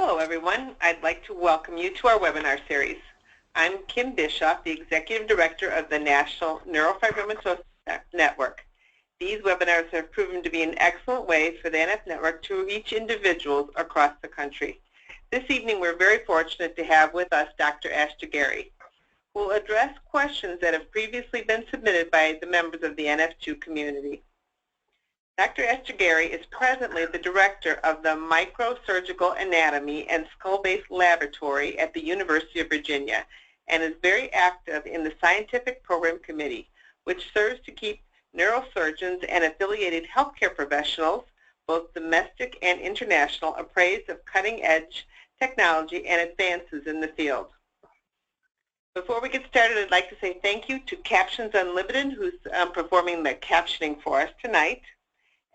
Hello everyone, I'd like to welcome you to our webinar series. I'm Kim Bischoff, the Executive Director of the National Neurofibromatosis Network. These webinars have proven to be an excellent way for the NF Network to reach individuals across the country. This evening we're very fortunate to have with us Dr. Asthagiri, who will address questions that have previously been submitted by the members of the NF2 community. Dr. Asthagiri is presently the director of the Microsurgical Anatomy and Skull-Based Laboratory at the University of Virginia and is very active in the Scientific Program Committee, which serves to keep neurosurgeons and affiliated healthcare professionals, both domestic and international, appraised of cutting-edge technology and advances in the field. Before we get started, I'd like to say thank you to Captions Unlimited, who's performing the captioning for us tonight.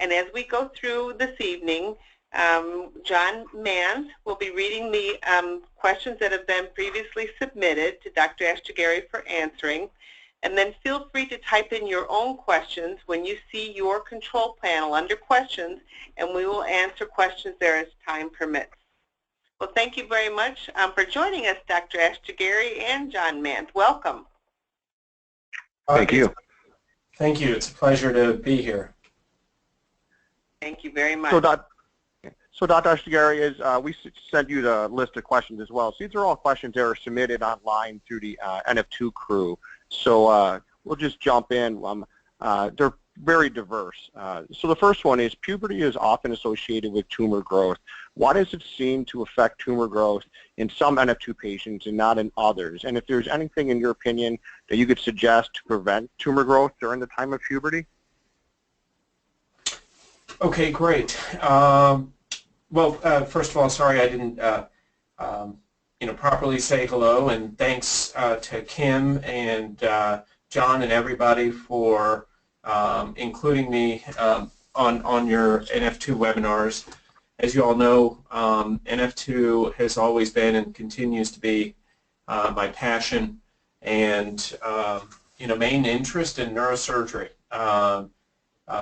And as we go through this evening, John Mans will be reading the questions that have been previously submitted to Dr. Asthagiri for answering. And then feel free to type in your own questions when you see your control panel under questions, and we will answer questions there as time permits. Well, thank you very much for joining us, Dr. Asthagiri and John Mans. Welcome. Thank you. Thank you. It's a pleasure to be here. Thank you very much. So Dr. Asthagiri, we sent you the list of questions as well. So these are all questions that are submitted online through the NF2 crew. So we'll just jump in. They're very diverse. So the first one is, puberty is often associated with tumor growth. Why does it seem to affect tumor growth in some NF2 patients and not in others? And if there's anything in your opinion that you could suggest to prevent tumor growth during the time of puberty? Okay, great. Well, first of all, sorry I didn't properly say hello, and thanks to Kim and John and everybody for including me on your NF2 webinars. As you all know, NF2 has always been and continues to be my passion and main interest in neurosurgery.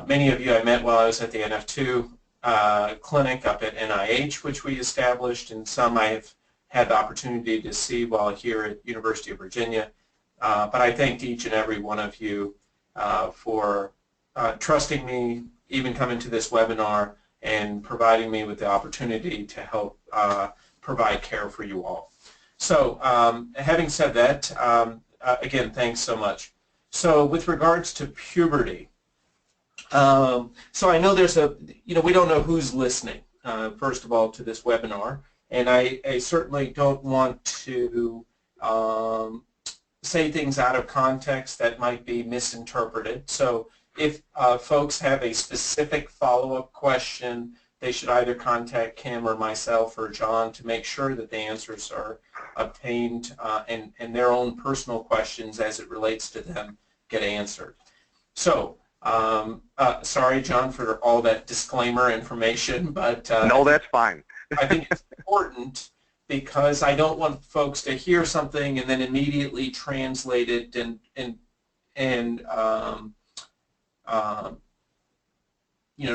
Many of you I met while I was at the NF2 clinic up at NIH, which we established, and some I have had the opportunity to see while here at University of Virginia. But I thanked each and every one of you for trusting me, even coming to this webinar, and providing me with the opportunity to help provide care for you all. So having said that, again, thanks so much. So with regards to puberty, so I know there's we don't know who's listening, first of all, to this webinar, and I certainly don't want to say things out of context that might be misinterpreted. So if folks have a specific follow-up question, they should either contact Kim or myself or John to make sure that the answers are obtained and their own personal questions as it relates to them get answered. So sorry, John, for all that disclaimer information, but no, that's fine. I think it's important because I don't want folks to hear something and then immediately translate it and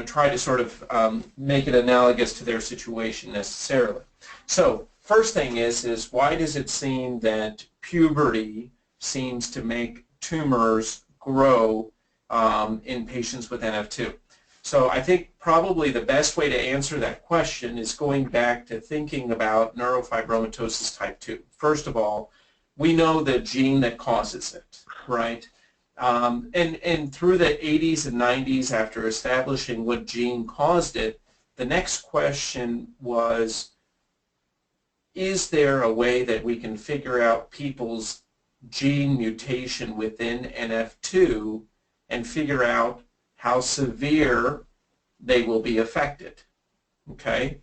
try to sort of make it analogous to their situation necessarily. So first thing is why does it seem that puberty seems to make tumors grow in patients with NF2? So I think probably the best way to answer that question is going back to thinking about neurofibromatosis type 2. First of all, we know the gene that causes it, right? And through the 80s and 90s, after establishing what gene caused it, the next question was, is there a way that we can figure out people's gene mutation within NF2 and figure out how severe they will be affected, okay?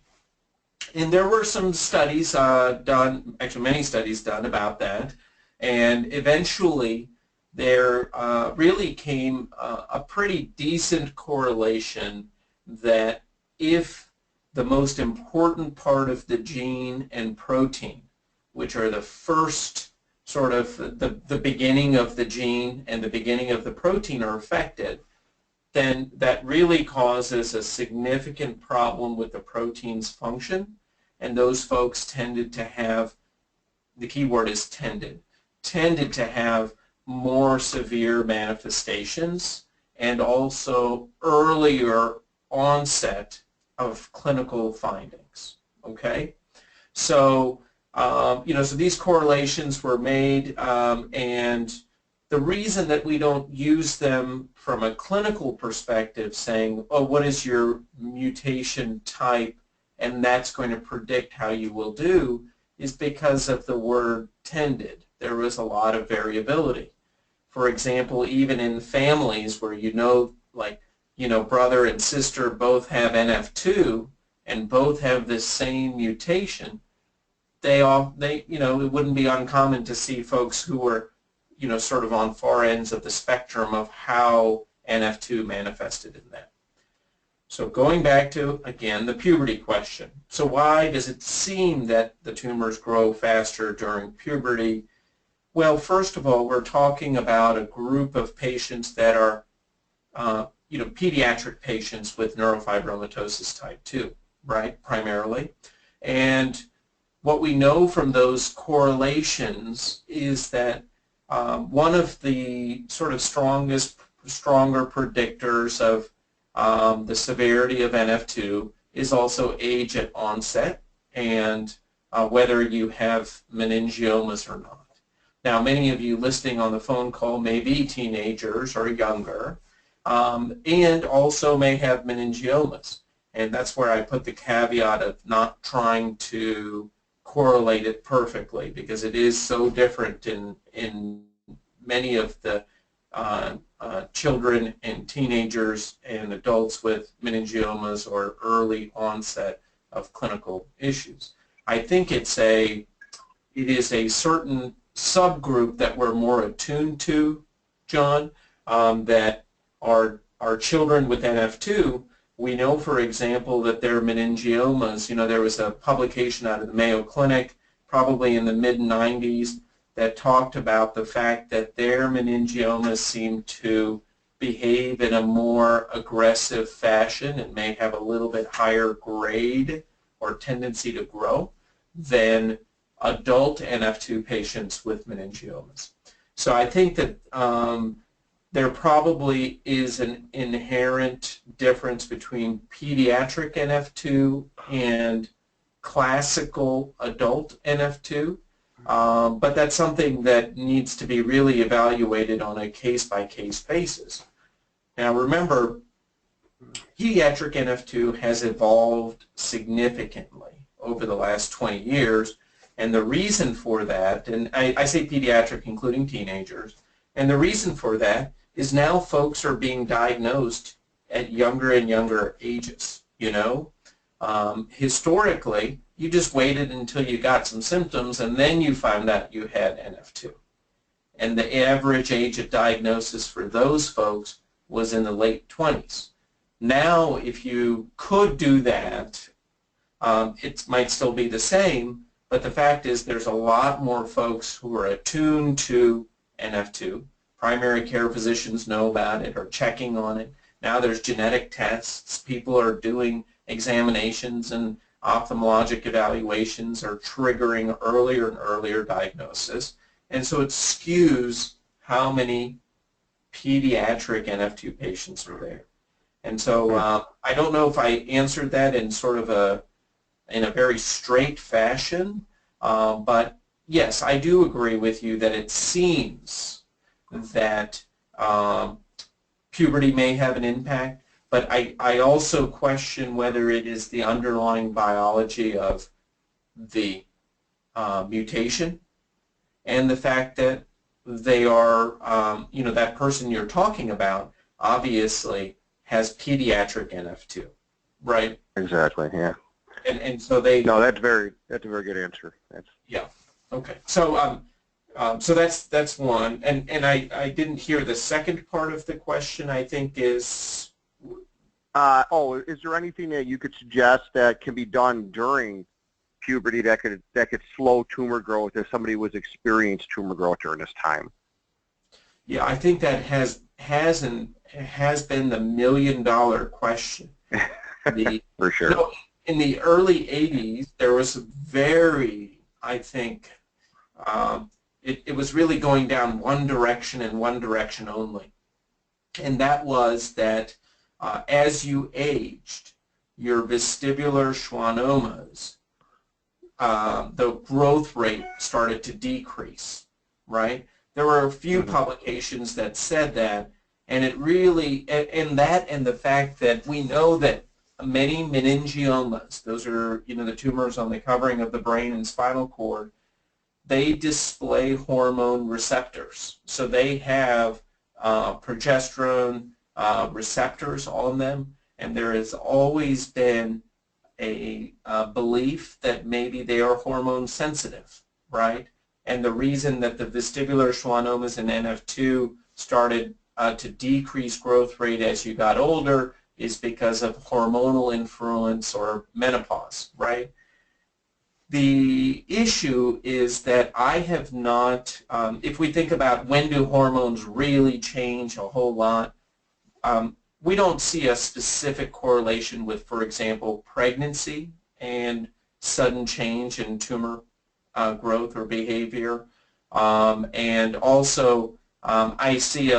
And there were some studies done, actually many studies done about that, and eventually there really came a pretty decent correlation that if the most important part of the gene and protein, which are the first sort of the beginning of the gene and the beginning of the protein are affected, then that really causes a significant problem with the protein's function, and those folks tended to have, the key word is tended to have more severe manifestations and also earlier onset of clinical findings. Okay, so so these correlations were made, and the reason that we don't use them from a clinical perspective, saying, oh, what is your mutation type, and that's going to predict how you will do, is because of the word tended. There was a lot of variability. For example, even in families where brother and sister both have NF2 and both have this same mutation, it wouldn't be uncommon to see folks who were, sort of on far ends of the spectrum of how NF2 manifested in them. So going back to, again, the puberty question. So why does it seem that the tumors grow faster during puberty? Well, first of all, we're talking about a group of patients that are, pediatric patients with neurofibromatosis type 2, right, primarily. And what we know from those correlations is that one of the sort of stronger predictors of the severity of NF2 is also age at onset and whether you have meningiomas or not. Now, many of you listening on the phone call may be teenagers or younger, and also may have meningiomas. And that's where I put the caveat of not trying to correlate it perfectly, because it is so different in many of the children and teenagers and adults with meningiomas or early onset of clinical issues. I think it is a certain subgroup that we're more attuned to, John, that our children with NF2, we know, for example, that their meningiomas, there was a publication out of the Mayo Clinic probably in the mid-90s that talked about the fact that their meningiomas seem to behave in a more aggressive fashion and may have a little bit higher grade or tendency to grow than adult NF2 patients with meningiomas. So I think that there probably is an inherent difference between pediatric NF2 and classical adult NF2, but that's something that needs to be really evaluated on a case-by-case basis. Now remember, pediatric NF2 has evolved significantly over the last 20 years, and the reason for that, and I say pediatric including teenagers, and the reason for that is now folks are being diagnosed at younger and younger ages, Historically, you just waited until you got some symptoms and then you found out you had NF2. And the average age of diagnosis for those folks was in the late 20s. Now, if you could do that, it might still be the same, but the fact is there's a lot more folks who are attuned to NF2. Primary care physicians know about it or checking on it. Now there's genetic tests. People are doing examinations, and ophthalmologic evaluations are triggering earlier and earlier diagnosis. And so it skews how many pediatric NF2 patients are there. And so I don't know if I answered that in sort of a very straight fashion, but yes, I do agree with you that it seems that puberty may have an impact, but I also question whether it is the underlying biology of the mutation and the fact that they are, that person you're talking about obviously has pediatric NF2, right? Exactly, yeah. And so they... No, that's a very good answer. Yeah, okay. So so that's one, and I didn't hear the second part of the question. I think is is there anything that you could suggest that can be done during puberty that could slow tumor growth if somebody was experienced tumor growth during this time? Yeah, I think that has been the $1 million question. For sure. in the early 80s, there was a very, I think, it was really going down one direction and one direction only. And that was that as you aged, your vestibular schwannomas, the growth rate started to decrease, right? There were a few publications that said that, and it really, and the fact that we know that many meningiomas, those are, the tumors on the covering of the brain and spinal cord, they display hormone receptors. So they have progesterone receptors on them, and there has always been a belief that maybe they are hormone sensitive, right? And the reason that the vestibular schwannomas in NF2 started to decrease growth rate as you got older is because of hormonal influence or menopause, right? The issue is that I have not, if we think about when do hormones really change a whole lot, we don't see a specific correlation with, for example, pregnancy and sudden change in tumor growth or behavior. And also, I see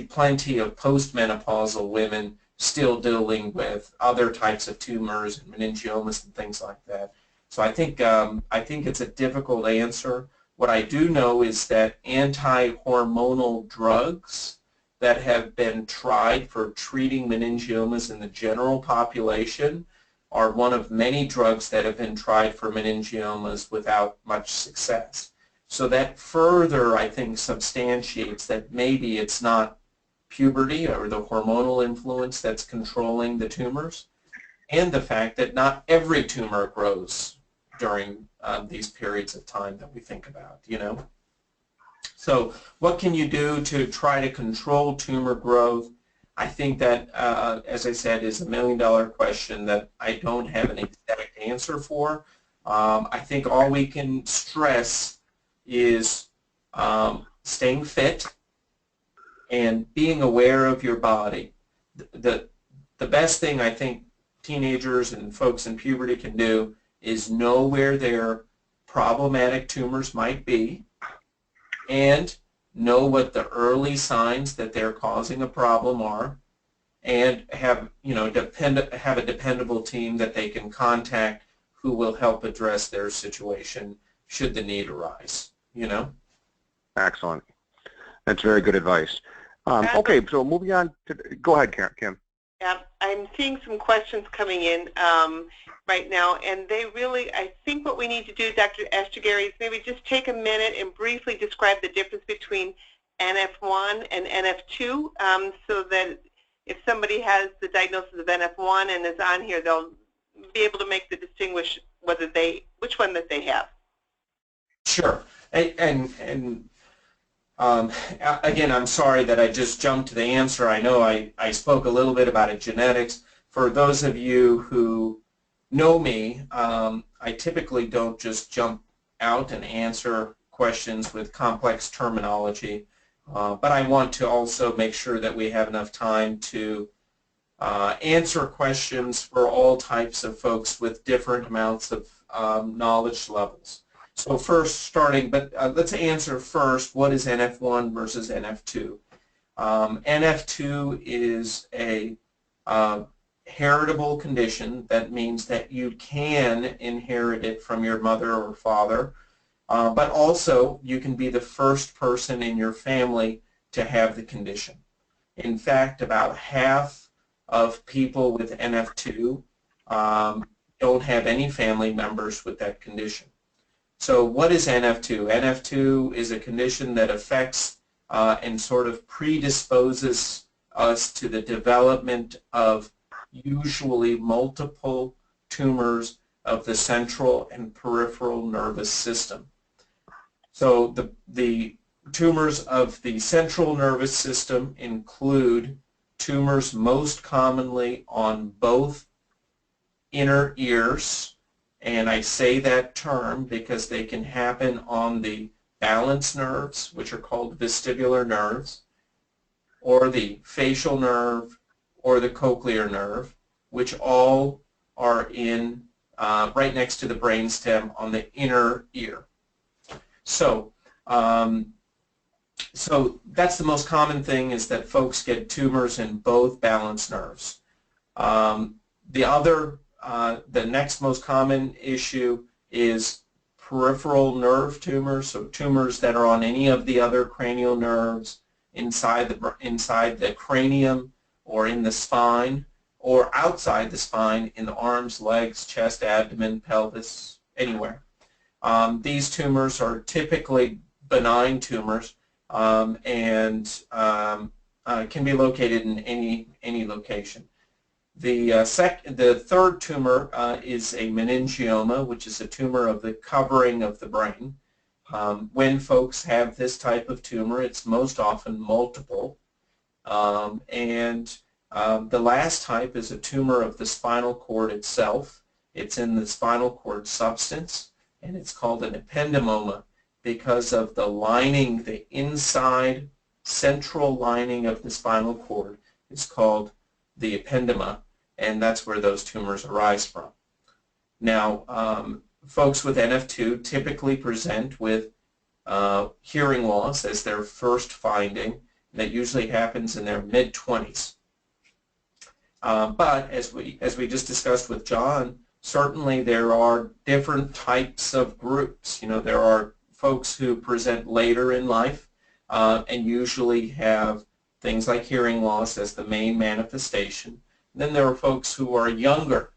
plenty of postmenopausal women still dealing with other types of tumors and meningiomas and things like that. So I think it's a difficult answer. What I do know is that anti-hormonal drugs that have been tried for treating meningiomas in the general population are one of many drugs that have been tried for meningiomas without much success. So that further, I think, substantiates that maybe it's not puberty or the hormonal influence that's controlling the tumors, and the fact that not every tumor grows during these periods of time that we think about, So what can you do to try to control tumor growth? I think that, as I said, is $1 million question that I don't have an exact answer for. I think all we can stress is staying fit and being aware of your body. The best thing I think teenagers and folks in puberty can do is know where their problematic tumors might be and know what the early signs that they're causing a problem are, and have have a dependable team that they can contact who will help address their situation should the need arise. Excellent. That's very good advice. Okay, so moving on to, go ahead, Kim. Yeah, I'm seeing some questions coming in right now, and they really, I think what we need to do, Dr. Asthagiri, is maybe just take a minute and briefly describe the difference between NF1 and NF2, so that if somebody has the diagnosis of NF1 and is on here, they'll be able to make the distinguish which one that they have. Sure, and again, I'm sorry that I just jumped to the answer. I know I spoke a little bit about it, genetics. For those of you who know me, I typically don't just jump out and answer questions with complex terminology, but I want to also make sure that we have enough time to answer questions for all types of folks with different amounts of knowledge levels. So first let's answer first, what is NF1 versus NF2? NF2 is a heritable condition. That means that you can inherit it from your mother or father, but also you can be the first person in your family to have the condition. In fact, about half of people with NF2 don't have any family members with that condition. So what is NF2? NF2 is a condition that affects and sort of predisposes us to the development of usually multiple tumors of the central and peripheral nervous system. So the tumors of the central nervous system include tumors most commonly on both inner ears, and I say that term because they can happen on the balance nerves, which are called vestibular nerves, or the facial nerve, or the cochlear nerve, which all are in right next to the brainstem on the inner ear. So, so that's the most common thing, is that folks get tumors in both balance nerves. The next most common issue is peripheral nerve tumors, so tumors that are on any of the other cranial nerves inside the cranium or in the spine, or outside the spine in the arms, legs, chest, abdomen, pelvis, anywhere. These tumors are typically benign tumors and can be located in any location. The third tumor is a meningioma, which is a tumor of the covering of the brain. When folks have this type of tumor, it's most often multiple. The last type is a tumor of the spinal cord itself. It's in the spinal cord substance, and it's called an ependymoma because of the lining, the inside central lining of the spinal cord is called the ependymoma, and that's where those tumors arise from. Now, folks with NF2 typically present with hearing loss as their first finding. That usually happens in their mid-20s. But as we just discussed with John, certainly there are different types of groups. You know, there are folks who present later in life and usually have things like hearing loss as the main manifestation. And then there are folks who are younger,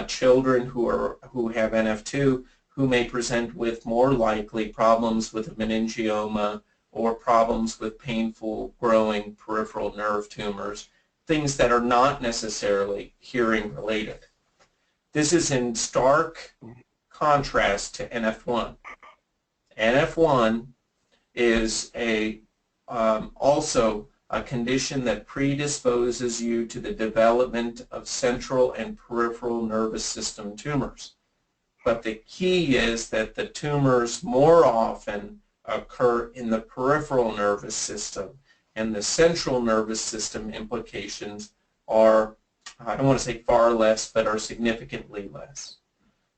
children who have NF2, who may present with more likely problems with a meningioma or problems with painful growing peripheral nerve tumors, things that are not necessarily hearing related. This is in stark contrast to NF1. NF1 is also a condition that predisposes you to the development of central and peripheral nervous system tumors. But the key is that the tumors more often occur in the peripheral nervous system, and the central nervous system implications are, I don't want to say far less, but are significantly less.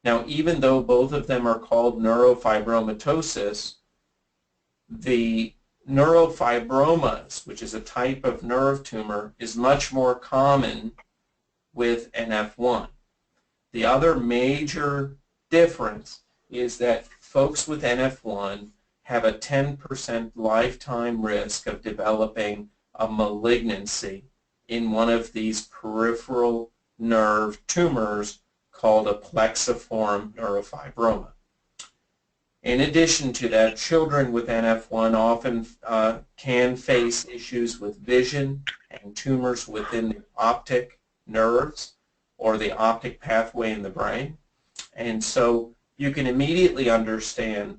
Now, even though both of them are called neurofibromatosis, the neurofibromas, which is a type of nerve tumor, is much more common with NF1. The other major difference is that folks with NF1 have a 10% lifetime risk of developing a malignancy in one of these peripheral nerve tumors called a plexiform neurofibroma. In addition to that, children with NF1 often can face issues with vision and tumors within the optic nerves or the optic pathway in the brain. And so you can immediately understand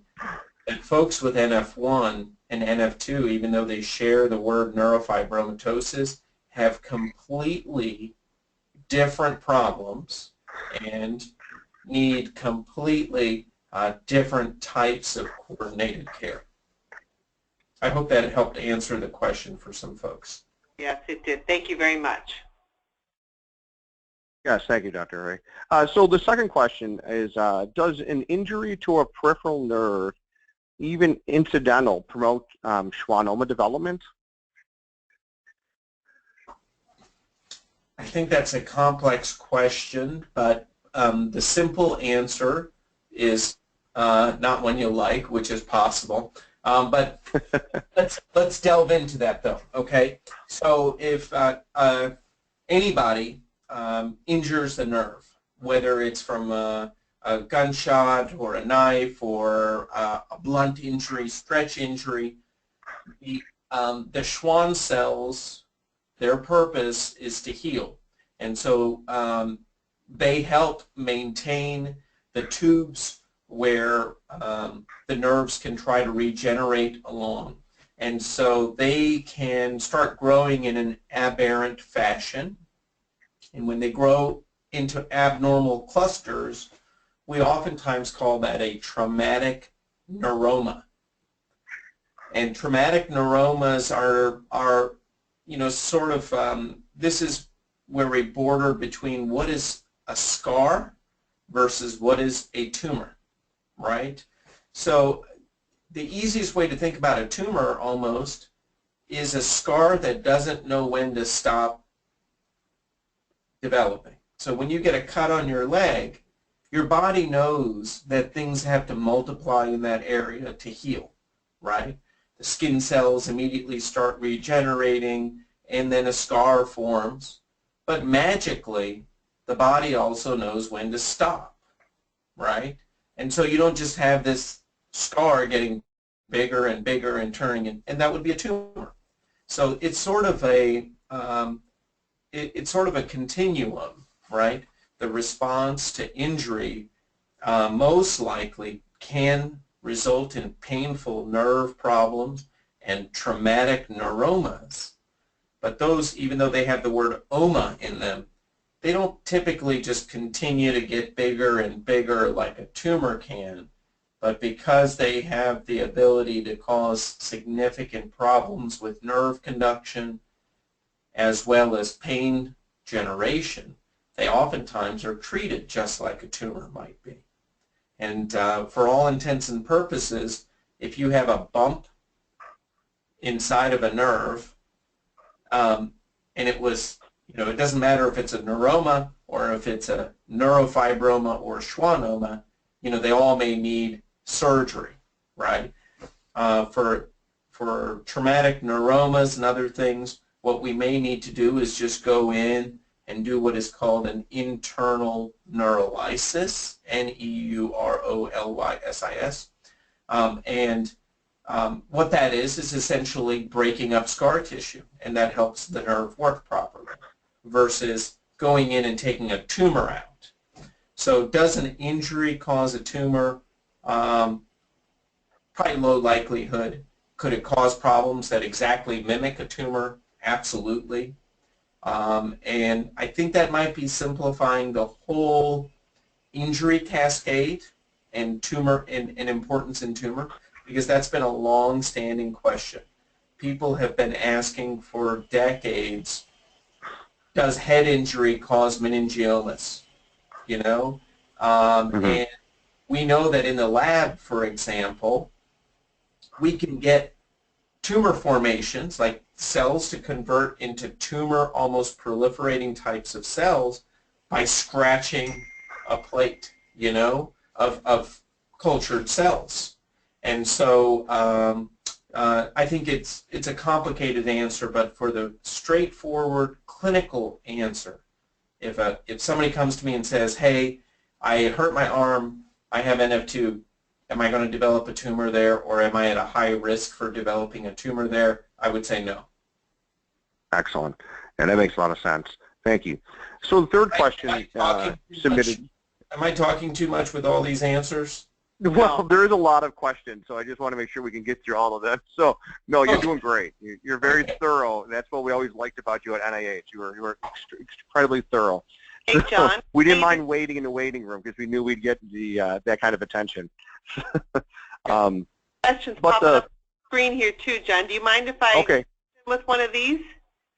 that folks with NF1 and NF2, even though they share the word neurofibromatosis, have completely different problems and need completely different types of coordinated care. I hope that helped answer the question for some folks. Yes, it did. Thank you very much. Yes, thank you, Dr. Ray. So the second question is, does an injury to a peripheral nerve, even incidental, promote schwannoma development? I think that's a complex question, but the simple answer is not one you'll like, which is possible. But let's delve into that, though. Okay, so if anybody injures a nerve, whether it's from a gunshot or a knife or a blunt injury, stretch injury, the Schwann cells, their purpose is to heal. And so they help maintain the tubes where the nerves can try to regenerate along. And so they can start growing in an aberrant fashion. And when they grow into abnormal clusters, we oftentimes call that a traumatic neuroma. And traumatic neuromas are you know, sort of, this is where we border between what is a scar versus what is a tumor, right? So the easiest way to think about a tumor almost is a scar that doesn't know when to stop developing. So when you get a cut on your leg, your body knows that things have to multiply in that area to heal, right? The skin cells immediately start regenerating, and then a scar forms. But magically, the body also knows when to stop, right? And so you don't just have this scar getting bigger and bigger and turning, and that would be a tumor. So it's sort of a it's sort of a continuum, right? The response to injury most likely can result in painful nerve problems and traumatic neuromas. But those, even though they have the word oma in them, they don't typically just continue to get bigger and bigger like a tumor can. But because they have the ability to cause significant problems with nerve conduction as well as pain generation, they oftentimes are treated just like a tumor might be. And for all intents and purposes, if you have a bump inside of a nerve, and it was, it doesn't matter if it's a neuroma or if it's a neurofibroma or schwannoma, they all may need surgery, right? For traumatic neuromas and other things, what we may need to do is just go in and do what is called an internal neurolysis, N-E-U-R-O-L-Y-S-I-S. What that is essentially breaking up scar tissue, and that helps the nerve work properly, versus going in and taking a tumor out. So does an injury cause a tumor? Probably low likelihood. Could it cause problems that exactly mimic a tumor? Absolutely. And I think that might be simplifying the whole injury cascade and tumor and importance in tumor, because that's been a long-standing question. People have been asking for decades, does head injury cause meningiomas? And we know that in the lab, for example, we can get tumor formations, like cells to convert into tumor almost proliferating types of cells by scratching a plate, of cultured cells. And so I think it's a complicated answer, but for the straightforward clinical answer, if somebody comes to me and says, hey, I hurt my arm, I have NF2, am I going to develop a tumor there, or am I at a high risk for developing a tumor there? I would say no. Excellent. And that makes a lot of sense. Thank you. So the third question submitted. Am I talking too much with all these answers? Well, there is a lot of questions, so I just want to make sure we can get through all of them. So, no, you're doing great. You're very thorough. That's what we always liked about you at NIH. You were incredibly thorough. Hey, John. We didn't mind waiting in the waiting room because we knew we'd get the that kind of attention. Questions popping up on the screen here too, John. Do you mind if I with one of these? Is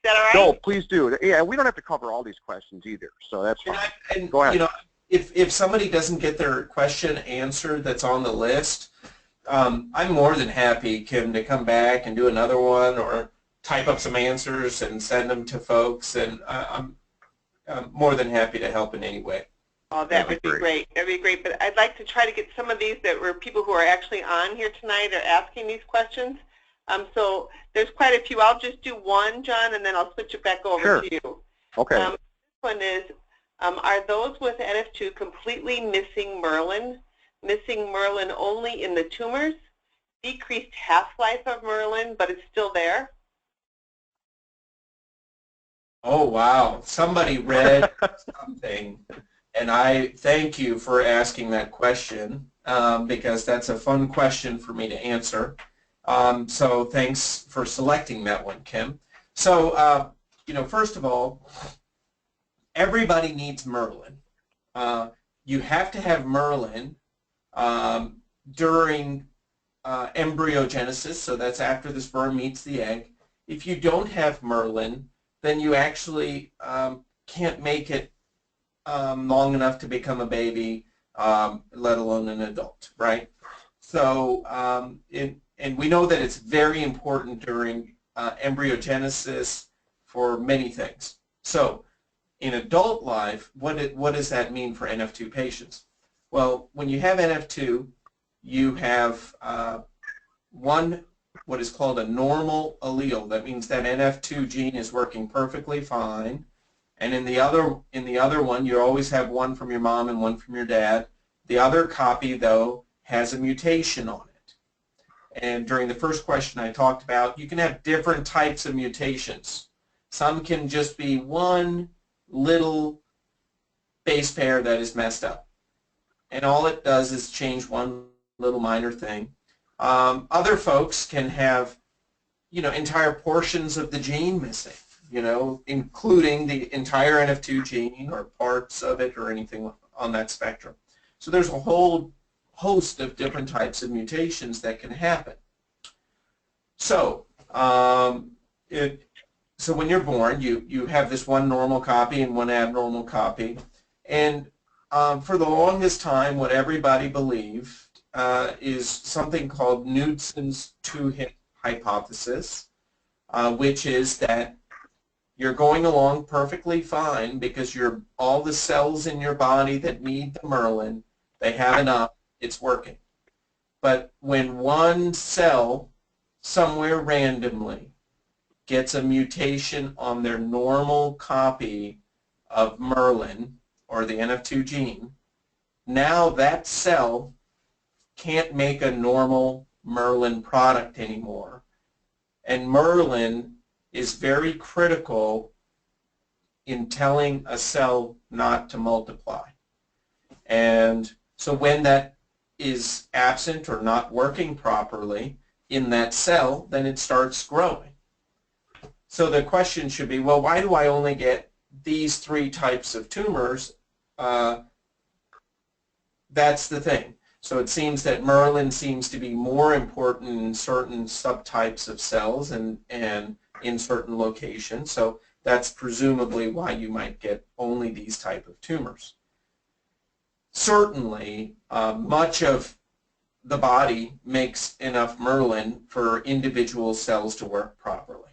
that all right? No, please do. Yeah, we don't have to cover all these questions either, so that's fine. And go ahead. If somebody doesn't get their question answered that's on the list, I'm more than happy, Kim, to come back and do another one or type up some answers and send them to folks, and I'm more than happy to help in any way. Oh, that would be great. That would be great. But I'd like to try to get some of these that were people who are actually on here tonight are asking these questions. So there's quite a few. I'll just do one, John, and then I'll switch it back over to you. Okay. This one is, are those with NF2 completely missing Merlin? Missing Merlin only in the tumors? Decreased half-life of Merlin, but it's still there? Oh, wow. Somebody read something. And I thank you for asking that question because that's a fun question for me to answer. So thanks for selecting that one, Kim. So, first of all, everybody needs Merlin. You have to have Merlin during embryogenesis, so that's after the sperm meets the egg. If you don't have Merlin, then you actually can't make it long enough to become a baby, let alone an adult, right? So, and we know that it's very important during embryogenesis for many things. So, in adult life, what does that mean for NF2 patients? Well, when you have NF2, you have what is called a normal allele. That means that NF2 gene is working perfectly fine. And in the other one, you always have one from your mom and one from your dad. The other copy, though, has a mutation on it. And during the first question I talked about, you can have different types of mutations. Some can just be one little base pair that is messed up. And all it does is change one little minor thing. Other folks can have, entire portions of the gene missing, including the entire NF2 gene or parts of it or anything on that spectrum. So there's a whole host of different types of mutations that can happen. So, so when you're born, you have this one normal copy and one abnormal copy. And for the longest time, what everybody believed is something called Knudsen's two-hit hypothesis, which is that you're going along perfectly fine because all the cells in your body that need the Merlin, they have enough, it's working. But when one cell somewhere randomly gets a mutation on their normal copy of Merlin or the NF2 gene, now that cell can't make a normal Merlin product anymore. And Merlin is very critical in telling a cell not to multiply. And so when that is absent or not working properly in that cell, then it starts growing. So the question should be, well, why do I only get these three types of tumors? That's the thing. So it seems that Merlin seems to be more important in certain subtypes of cells and in certain locations. So that's presumably why you might get only these type of tumors. Certainly, much of the body makes enough Merlin for individual cells to work properly.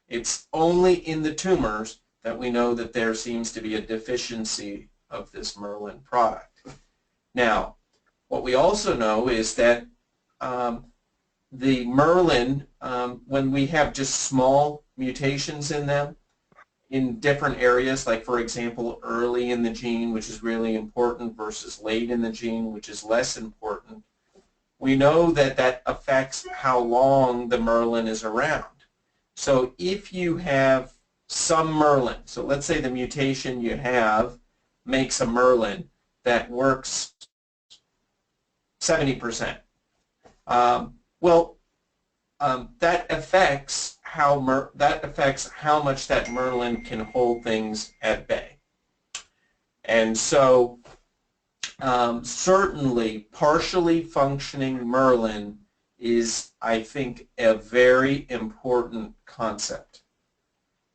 It's only in the tumors that we know that there seems to be a deficiency of this Merlin product. Now, what we also know is that the Merlin, when we have just small mutations in them, in different areas, like for example early in the gene, which is really important, versus late in the gene, which is less important, we know that that affects how long the Merlin is around. So if you have some Merlin, so let's say the mutation you have makes a Merlin that works 70%. That affects how much that Merlin can hold things at bay. And so certainly partially functioning Merlin is, I think, a very important concept,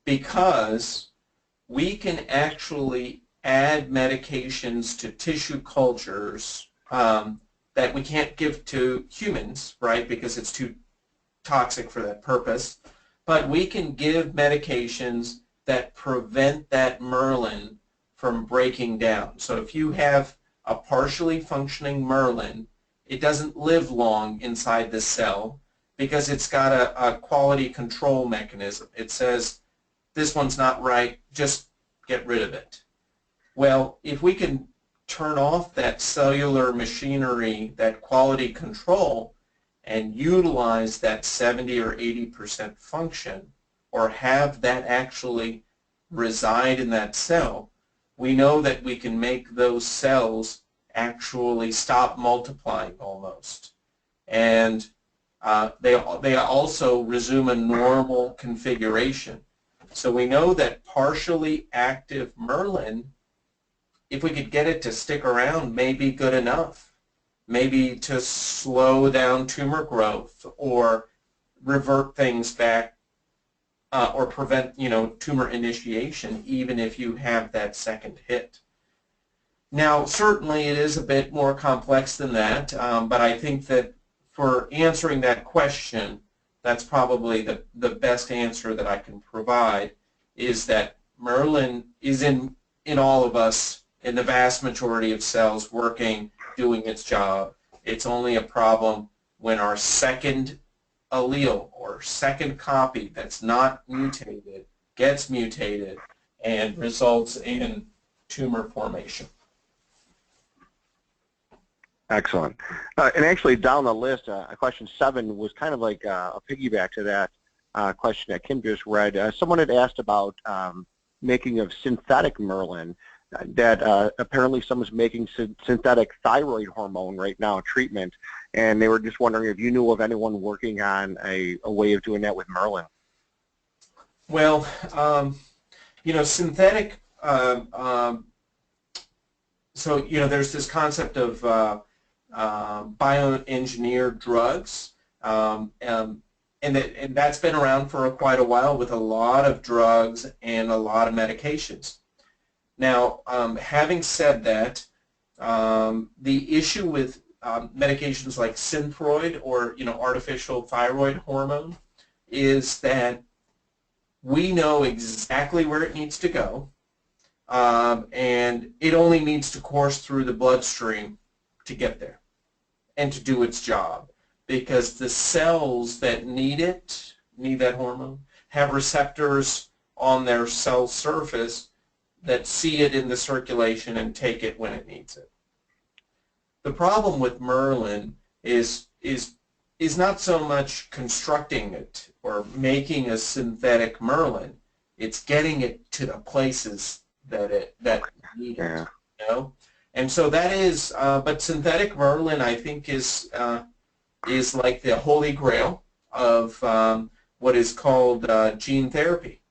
because we can actually add medications to tissue cultures that we can't give to humans, right, because it's too toxic for that purpose. But we can give medications that prevent that Merlin from breaking down. So if you have a partially functioning Merlin, it doesn't live long inside the cell because it's got a quality control mechanism. It says, this one's not right, just get rid of it. Well, if we can turn off that cellular machinery, that quality control, and utilize that 70 or 80% function, or have that actually reside in that cell, we know that we can make those cells actually stop multiplying almost. And they also resume a normal configuration. So we know that partially active Merlin, if we could get it to stick around, may be good enough. Maybe to slow down tumor growth or revert things back or prevent, tumor initiation, even if you have that second hit. Now, certainly it is a bit more complex than that, but I think that for answering that question, that's probably the best answer that I can provide, is that Merlin is in all of us, in the vast majority of cells, working, doing its job. It's only a problem when our second allele or second copy that's not mutated gets mutated and results in tumor formation. Excellent. And actually, down the list, question 7 was kind of like a piggyback to that question that Kim just read. Someone had asked about making of synthetic Merlin, that apparently someone's making synthetic thyroid hormone right now, treatment, and they were just wondering if you knew of anyone working on a way of doing that with Merlin. Well, synthetic, so, there's this concept of bioengineered drugs, and that's been around for quite a while with a lot of drugs and a lot of medications. Now, having said that, the issue with medications like Synthroid or artificial thyroid hormone is that we know exactly where it needs to go, and it only needs to course through the bloodstream to get there and to do its job, because the cells that need that hormone, have receptors on their cell surface that see it in the circulation and take it when it needs it. The problem with Merlin is not so much constructing it or making a synthetic Merlin, it's getting it to the places that need it. And so that is, but synthetic Merlin, I think, is like the holy grail of what is called gene therapy.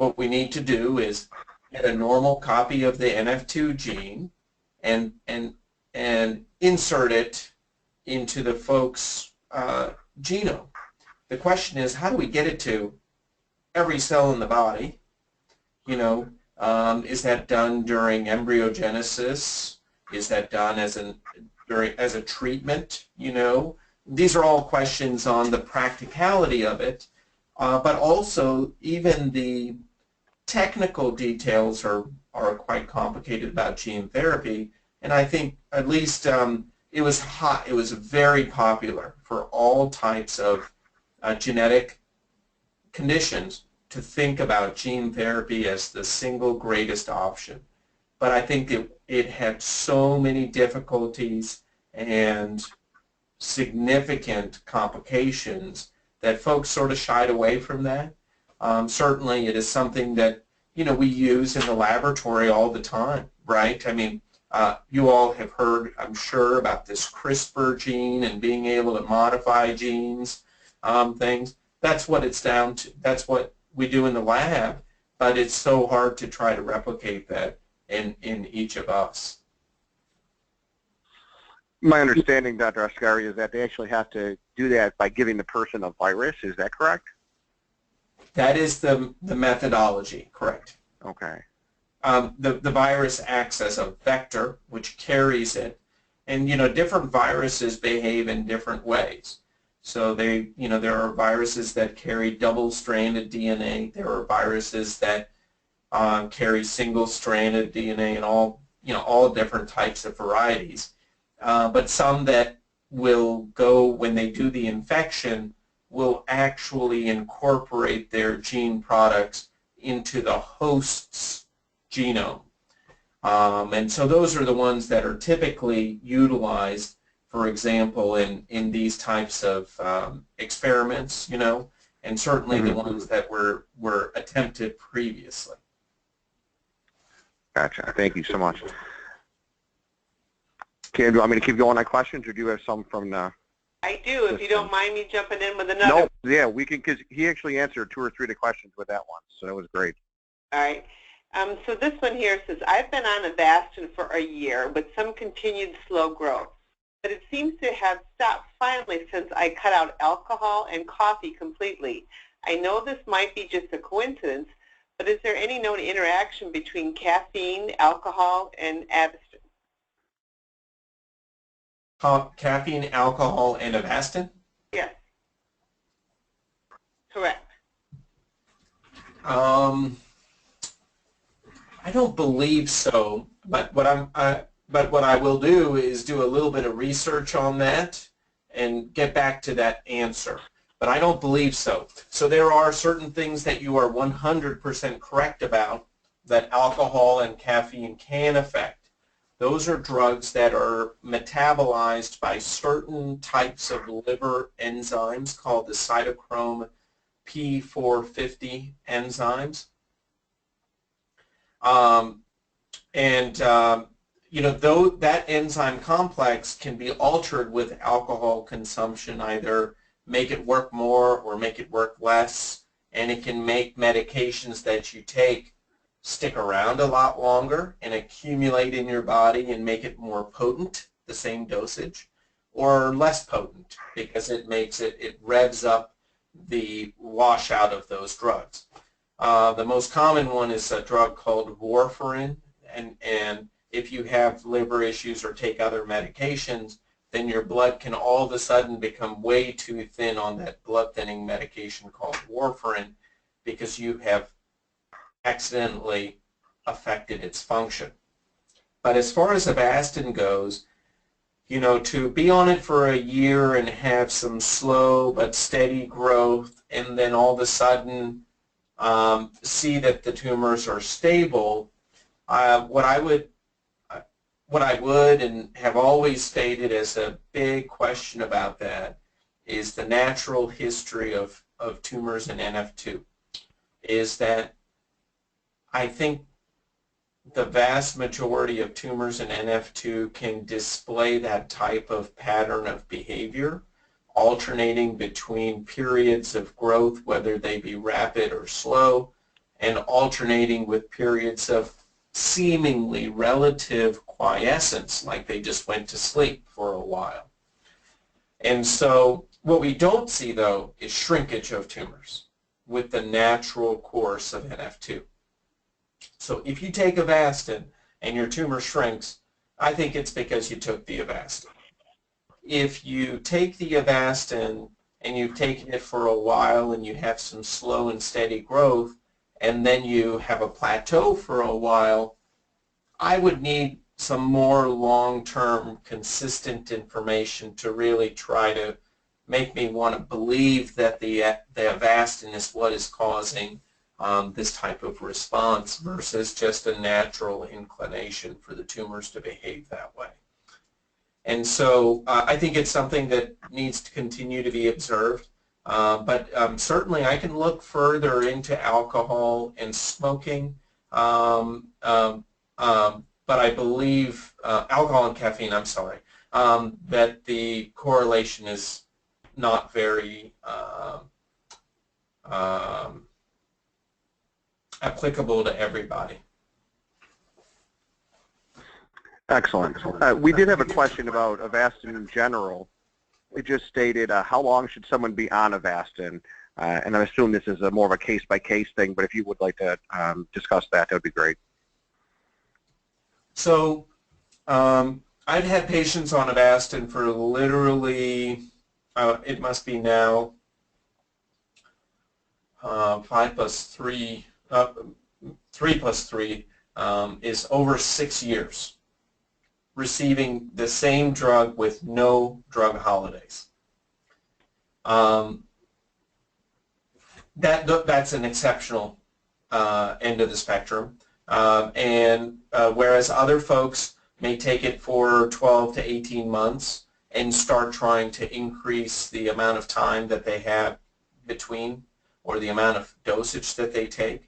What we need to do is get a normal copy of the NF2 gene and insert it into the folks' genome. The question is, how do we get it to every cell in the body? Is that done during embryogenesis? Is that done as a treatment? These are all questions on the practicality of it, but also even the technical details are quite complicated about gene therapy. And I think at least it was very popular for all types of genetic conditions to think about gene therapy as the single greatest option. But I think it had so many difficulties and significant complications that folks sort of shied away from that. Certainly it is something that we use in the laboratory all the time, right? I mean, you all have heard, I'm sure, about this CRISPR gene and being able to modify genes, things. That's what it's down to. That's what we do in the lab, but it's so hard to try to replicate that in each of us. My understanding, Dr. Asghari, is that they actually have to do that by giving the person a virus. Is that correct? That is the methodology, correct. Okay. The virus acts as a vector which carries it, and different viruses behave in different ways. So there are viruses that carry double-stranded DNA. There are viruses that carry single-stranded DNA, and all different types of varieties. But some that will go, when they do the infection, will actually incorporate their gene products into the host's genome. And so those are the ones that are typically utilized, for example, in these types of experiments, and certainly the ones that were attempted previously. Gotcha. Thank you so much. Kim, do you want me to keep going on questions, or do you have some from the... I do, if you don't mind me jumping in with another. No, yeah, we can, because he actually answered 2 or 3 of the questions with that one, so that was great. All right. So this one here says, I've been on Avastin for a year with some continued slow growth, but it seems to have stopped finally since I cut out alcohol and coffee completely. I know this might be just a coincidence, But is there any known interaction between caffeine, alcohol, and Avastin? Caffeine, alcohol, and Avastin? Yes. Correct. I don't believe so, but what I will do is do a little bit of research on that and get back to that answer. But I don't believe so. So there are certain things that you are 100% correct about that alcohol and caffeine can affect. Those are drugs that are metabolized by certain types of liver enzymes called the cytochrome P450 enzymes. You know, though that enzyme complex can be altered with alcohol consumption, either make it work more or make it work less, and it can make medications that you take stick around a lot longer and accumulate in your body and make it more potent, the same dosage, or less potent because it revs up the washout of those drugs. The most common one is a drug called warfarin, and if you have liver issues or take other medications, then your blood can all of a sudden become way too thin on that blood thinning medication called warfarin because you have accidentally affected its function. But as far as Avastin goes, you know, to be on it for a year and have some slow but steady growth and then all of a sudden see that the tumors are stable, what I would and have always stated as a big question about that is the natural history of tumors in NF2 is that I think the vast majority of tumors in NF2 can display that type of pattern of behavior, alternating between periods of growth, whether they be rapid or slow, and alternating with periods of seemingly relative quiescence, like they just went to sleep for a while. And so what we don't see, though, is shrinkage of tumors with the natural course of NF2. So if you take Avastin and your tumor shrinks, I think it's because you took the Avastin. If you take the Avastin and you've taken it for a while and you have some slow and steady growth, and then you have a plateau for a while, I would need some more long-term consistent information to really try to make me want to believe that the Avastin is what is causing this type of response versus just a natural inclination for the tumors to behave that way. And so I think it's something that needs to continue to be observed. But certainly I can look further into alcohol and smoking, but I believe, alcohol and caffeine, I'm sorry, that the correlation is not very applicable to everybody. Excellent. We did have a question about Avastin in general. It just stated, how long should someone be on Avastin? And I assume this is more of a case-by-case thing, but if you would like to discuss that, that would be great. So I've had patients on Avastin for literally, it must be now 5 plus 3, 3 plus 3 is over 6 years, receiving the same drug with no drug holidays. That's an exceptional end of the spectrum. Whereas other folks may take it for 12 to 18 months and start trying to increase the amount of time that they have between or the amount of dosage that they take.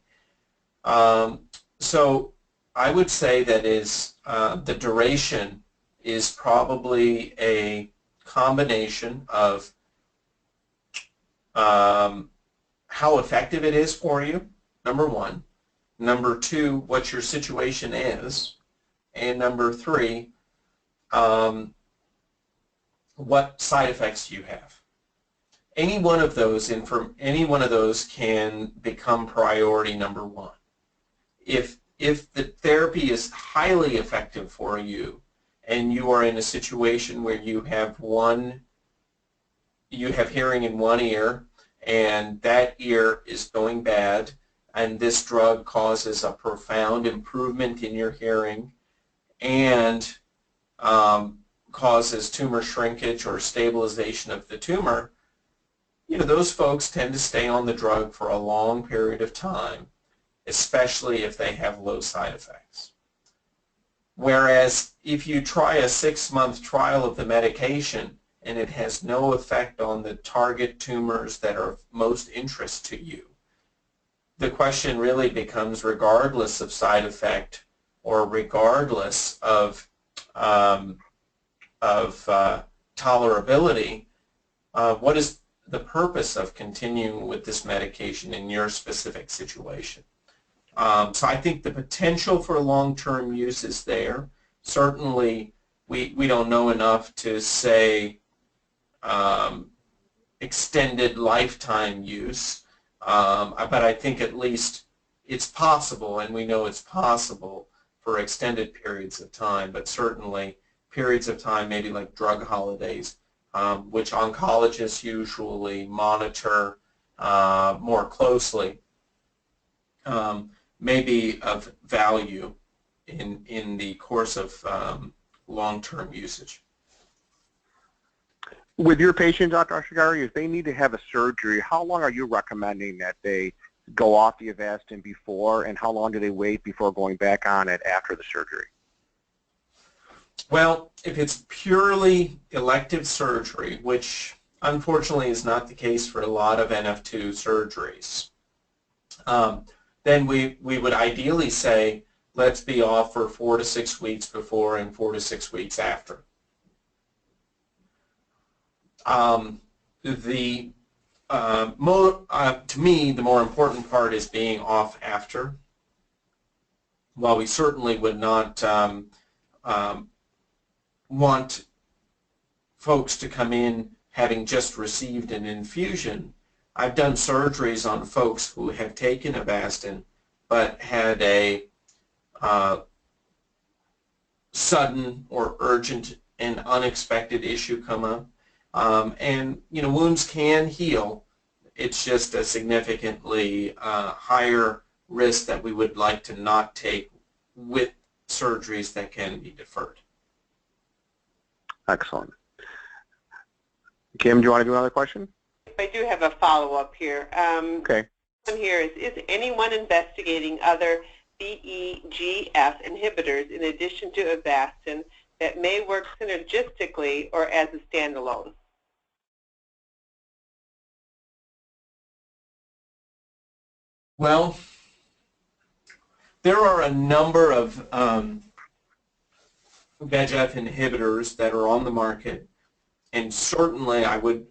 So I would say that the duration is probably a combination of how effective it is for you, number one. Number two, what your situation is. And number three, what side effects you have. Any one of those can become priority number one. if the therapy is highly effective for you and you are in a situation where you have hearing in one ear and that ear is going bad, and this drug causes a profound improvement in your hearing and causes tumor shrinkage or stabilization of the tumor, those folks tend to stay on the drug for a long period of time, especially if they have low side effects. Whereas if you try a 6-month trial of the medication and it has no effect on the target tumors that are of most interest to you, the question really becomes, regardless of side effect or regardless of tolerability, what is the purpose of continuing with this medication in your specific situation? So I think the potential for long-term use is there. Certainly, we don't know enough to say extended lifetime use, but I think at least it's possible, and we know it's possible for extended periods of time, but certainly periods of time, maybe like drug holidays, which oncologists usually monitor more closely, may be of value in the course of long-term usage. With your patients, Dr. Asthagiri, if they need to have a surgery, how long are you recommending that they go off the Avastin before, and how long do they wait before going back on it after the surgery? Well, if it's purely elective surgery, which unfortunately is not the case for a lot of NF2 surgeries, then we would ideally say let's be off for 4 to 6 weeks before and 4 to 6 weeks after. To me, the more important part is being off after. While we certainly would not want folks to come in having just received an infusion, I've done surgeries on folks who have taken Avastin but had a sudden or urgent and unexpected issue come up. And wounds can heal. It's just a significantly higher risk that we would like to not take with surgeries that can be deferred. Excellent. Kim, do you want to do another question? I do have a follow-up here. Okay. Here is anyone investigating other VEGF inhibitors in addition to Avastin that may work synergistically or as a standalone? Well, there are a number of VEGF inhibitors that are on the market, and certainly I would,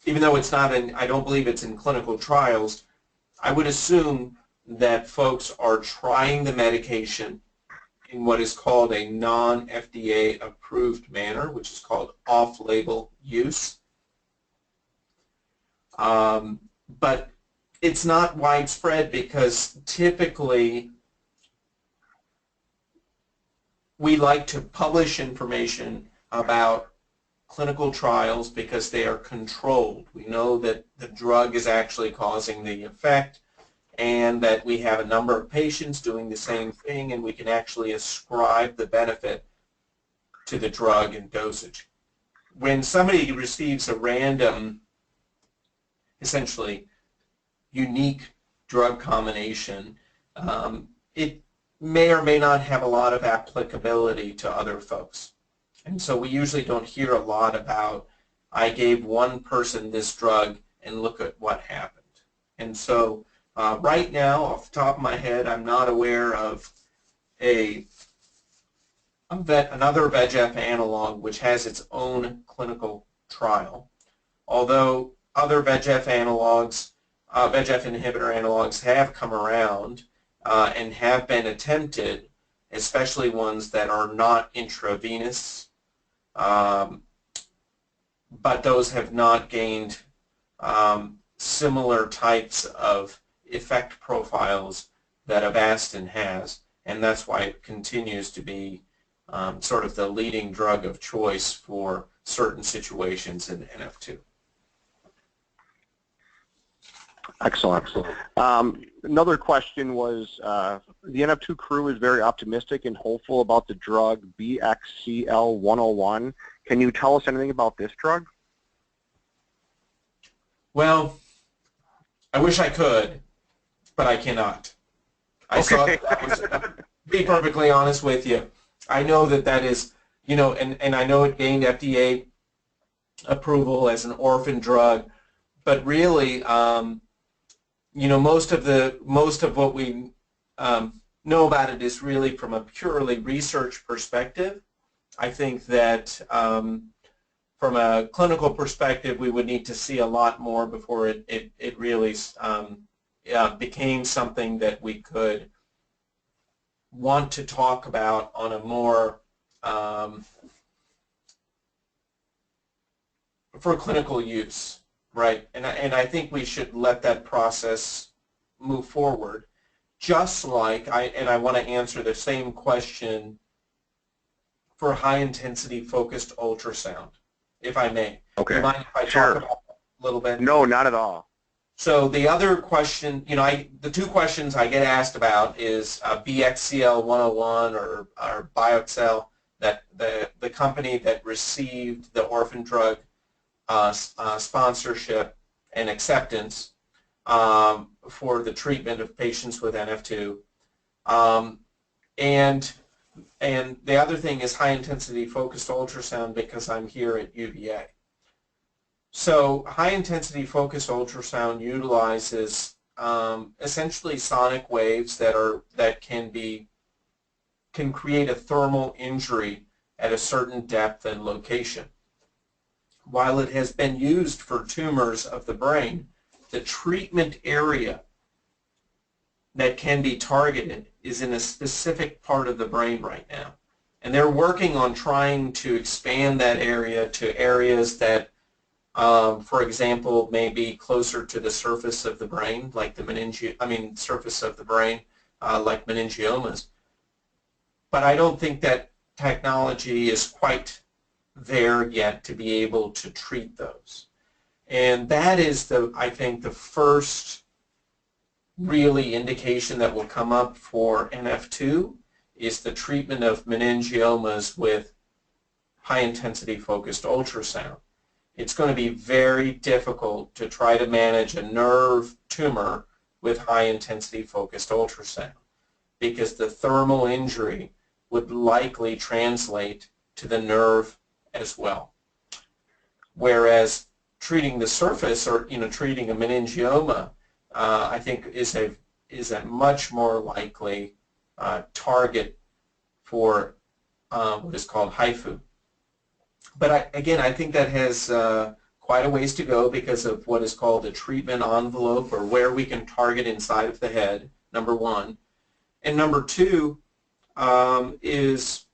even though it's not I don't believe it's in clinical trials, I would assume that folks are trying the medication in what is called a non-FDA approved manner, which is called off-label use. But it's not widespread because typically we like to publish information about clinical trials because they are controlled. We know that the drug is actually causing the effect and that we have a number of patients doing the same thing, and we can actually ascribe the benefit to the drug and dosage. When somebody receives a random, essentially unique drug combination, it may or may not have a lot of applicability to other folks. And so we usually don't hear a lot about, I gave one person this drug and look at what happened. And so right now, off the top of my head, I'm not aware of another VEGF analog which has its own clinical trial. Although other VEGF analogs, VEGF inhibitor analogs have come around and have been attempted, especially ones that are not intravenous, but those have not gained similar types of effect profiles that Avastin has, and that's why it continues to be sort of the leading drug of choice for certain situations in NF2. Excellent. Another question was, the NF2 crew is very optimistic and hopeful about the drug BXCL101. Can you tell us anything about this drug? Well, I wish I could, but I cannot. I saw that be perfectly honest with you. I know that is, and I know it gained FDA approval as an orphan drug, but really, most of what we know about it is really from a purely research perspective. I think that from a clinical perspective, we would need to see a lot more before it really became something that we could want to talk about on a more for clinical use, right? And I think we should let that process move forward. Just like I want to answer the same question for high-intensity focused ultrasound, if I may. Okay. Do you mind if I talk about that a little bit? No, not at all. So the other question, the two questions I get asked about is BXCL101 or BioXcel, that the company that received the orphan drug sponsorship and acceptance for the treatment of patients with NF2. And the other thing is high-intensity focused ultrasound, because I'm here at UVA. So high-intensity focused ultrasound utilizes essentially sonic waves that can create a thermal injury at a certain depth and location. While it has been used for tumors of the brain, the treatment area that can be targeted is in a specific part of the brain right now. And they're working on trying to expand that area to areas that, for example, may be closer to the surface of the brain, like the surface of the brain, like meningiomas. But I don't think that technology is quite there yet to be able to treat those. And that is, I think, the first really indication that will come up for NF2 is the treatment of meningiomas with high-intensity focused ultrasound. It's going to be very difficult to try to manage a nerve tumor with high-intensity focused ultrasound, because the thermal injury would likely translate to the nerve as well. Whereas treating the surface, or treating a meningioma, I think is a much more likely target for what is called HIFU. But I think that has quite a ways to go because of what is called the treatment envelope, or where we can target inside of the head, number one. And number two is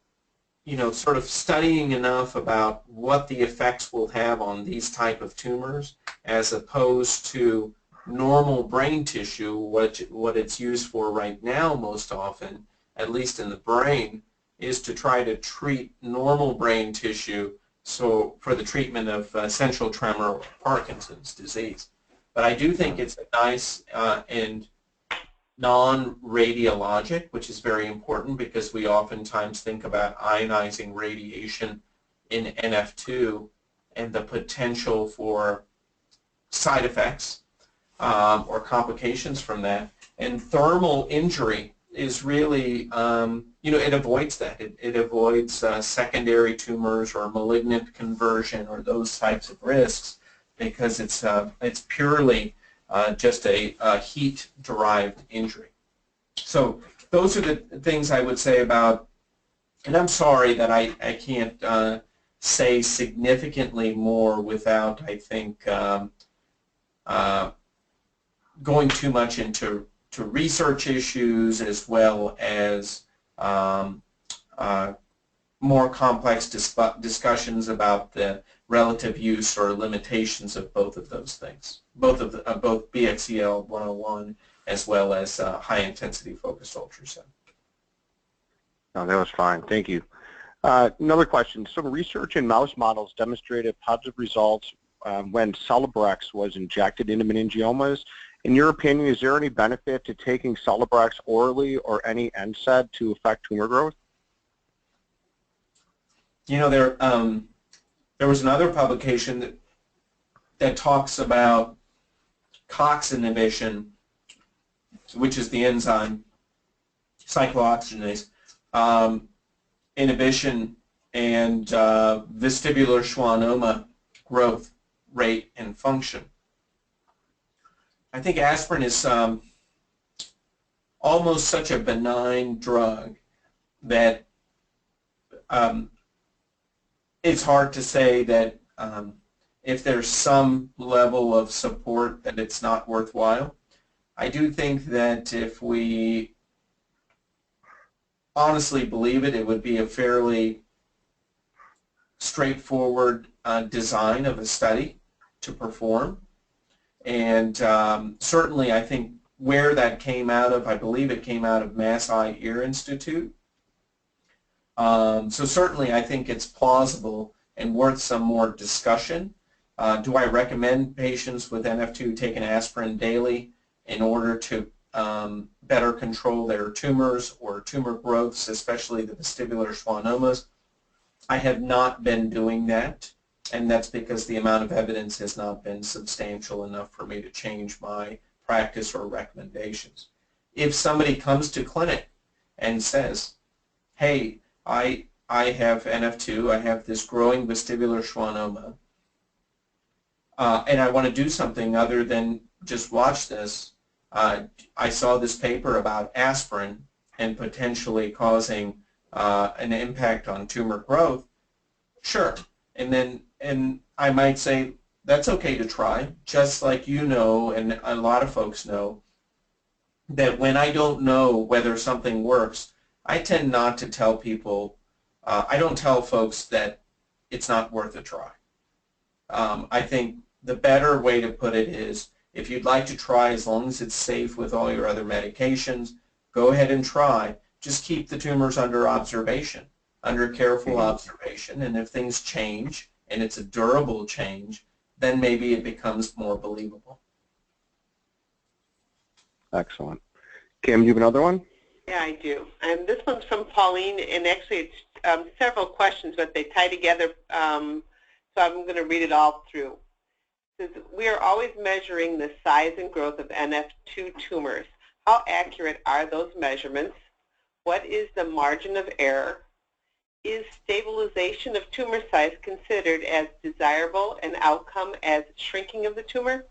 sort of studying enough about what the effects will have on these type of tumors, as opposed to normal brain tissue. What it's used for right now most often, at least in the brain, is to try to treat normal brain tissue, so for the treatment of essential tremor or Parkinson's disease. But I do think it's a nice and non-radiologic, which is very important, because we oftentimes think about ionizing radiation in NF2 and the potential for side effects or complications from that. And thermal injury is really, it avoids that. It avoids secondary tumors or malignant conversion or those types of risks, because it's purely just a heat-derived injury. So those are the things I would say about, and I'm sorry that I can't say significantly more without, I think, going too much into research issues, as well as more complex discussions about the relative use or limitations of both of those things, both BXCL101 as well as high-intensity focused ultrasound. No, that was fine. Thank you. Another question. Some research in mouse models demonstrated positive results when Celebrex was injected into meningiomas. In your opinion, is there any benefit to taking Celebrex orally or any NSAID to affect tumor growth? You know, there was another publication that talks about COX inhibition, which is the enzyme cyclooxygenase, inhibition and vestibular schwannoma growth rate and function. I think aspirin is almost such a benign drug that it's hard to say that if there's some level of support that it's not worthwhile. I do think that if we honestly believe it, it would be a fairly straightforward design of a study to perform. And certainly I think where that came out of, I believe it came out of Mass Eye Ear Institute. So certainly I think it's plausible and worth some more discussion. Do I recommend patients with NF2 take an aspirin daily in order to better control their tumors or tumor growths, especially the vestibular schwannomas? I have not been doing that, and that's because the amount of evidence has not been substantial enough for me to change my practice or recommendations. If somebody comes to clinic and says, hey, I have NF2, I have this growing vestibular schwannoma, and I want to do something other than just watch this. I saw this paper about aspirin and potentially causing an impact on tumor growth. Sure, and I might say that's okay to try, just like you know and a lot of folks know that when I don't know whether something works, I tend not to tell people, I don't tell folks that it's not worth a try. I think the better way to put it is, if you'd like to try, as long as it's safe with all your other medications, go ahead and try. Just keep the tumors under observation, under careful observation, and if things change and it's a durable change, then maybe it becomes more believable. Excellent. Kim, you have another one? Yeah, I do. And this one's from Pauline, and actually it's several questions, but they tie together, so I'm going to read it all through. It says, we are always measuring the size and growth of NF2 tumors. How accurate are those measurements? What is the margin of error? Is stabilization of tumor size considered as desirable an outcome as shrinking of the tumor?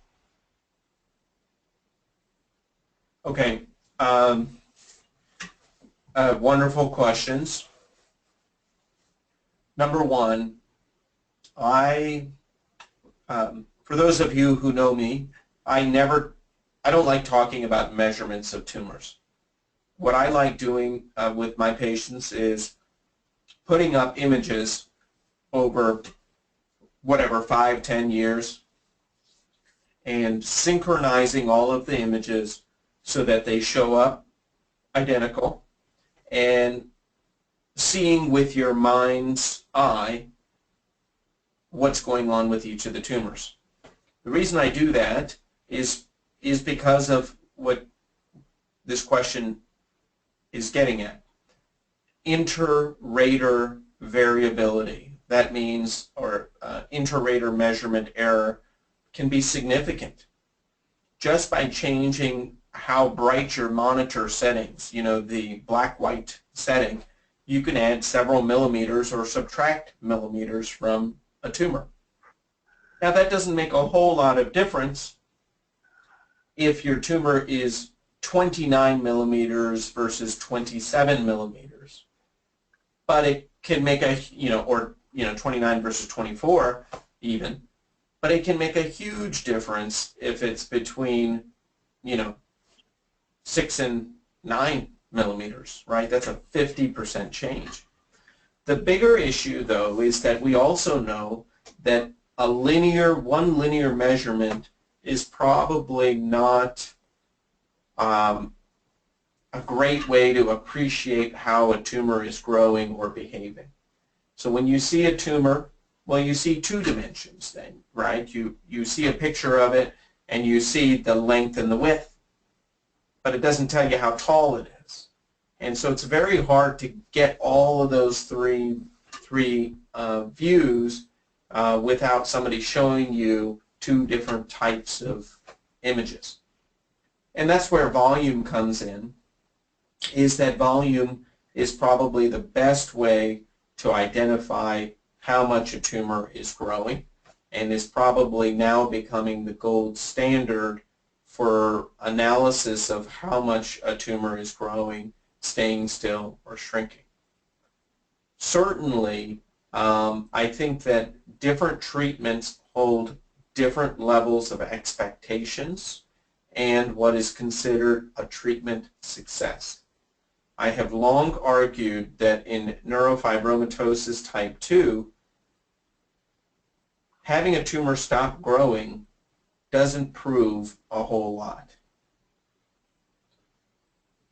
Okay. Wonderful questions. Number one, for those of you who know me, I don't like talking about measurements of tumors. What I like doing with my patients is putting up images over whatever, 5, 10 years, and synchronizing all of the images so that they show up identical, and seeing with your mind's eye what's going on with each of the tumors. The reason I do that is because of what this question is getting at. Inter-rater variability. That means, or inter-rater measurement error can be significant. Just by changing how bright your monitor settings, you know, the black-white setting, you can add several millimeters or subtract millimeters from a tumor. Now that doesn't make a whole lot of difference if your tumor is 29 millimeters versus 27 millimeters, but it can make a, or 29 versus 24 even, but it can make a huge difference if it's between 6 and 9 millimeters, right? That's a 50% change. The bigger issue, though, is that we also know that one linear measurement is probably not a great way to appreciate how a tumor is growing or behaving. So when you see a tumor, well, you see two dimensions then, right? You see a picture of it and you see the length and the width, but it doesn't tell you how tall it is. And so it's very hard to get all of those three views without somebody showing you two different types of images. And that's where volume comes in, is that volume is probably the best way to identify how much a tumor is growing, and is probably now becoming the gold standard for analysis of how much a tumor is growing, staying still, or shrinking. Certainly, I think that different treatments hold different levels of expectations and what is considered a treatment success. I have long argued that in neurofibromatosis type 2, having a tumor stop growing doesn't prove a whole lot,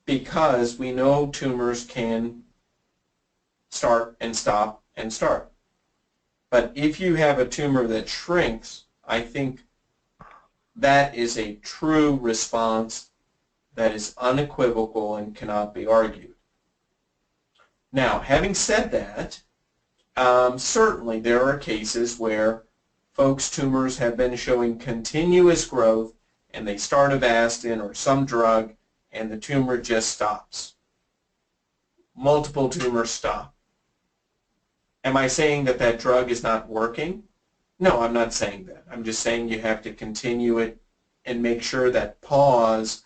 because we know tumors can start and stop and start. But if you have a tumor that shrinks, I think that is a true response that is unequivocal and cannot be argued. Now, having said that, certainly there are cases where folks' tumors have been showing continuous growth and they start Avastin or some drug and the tumor just stops. Multiple tumors stop. Am I saying that that drug is not working? No, I'm not saying that. I'm just saying you have to continue it and make sure that pause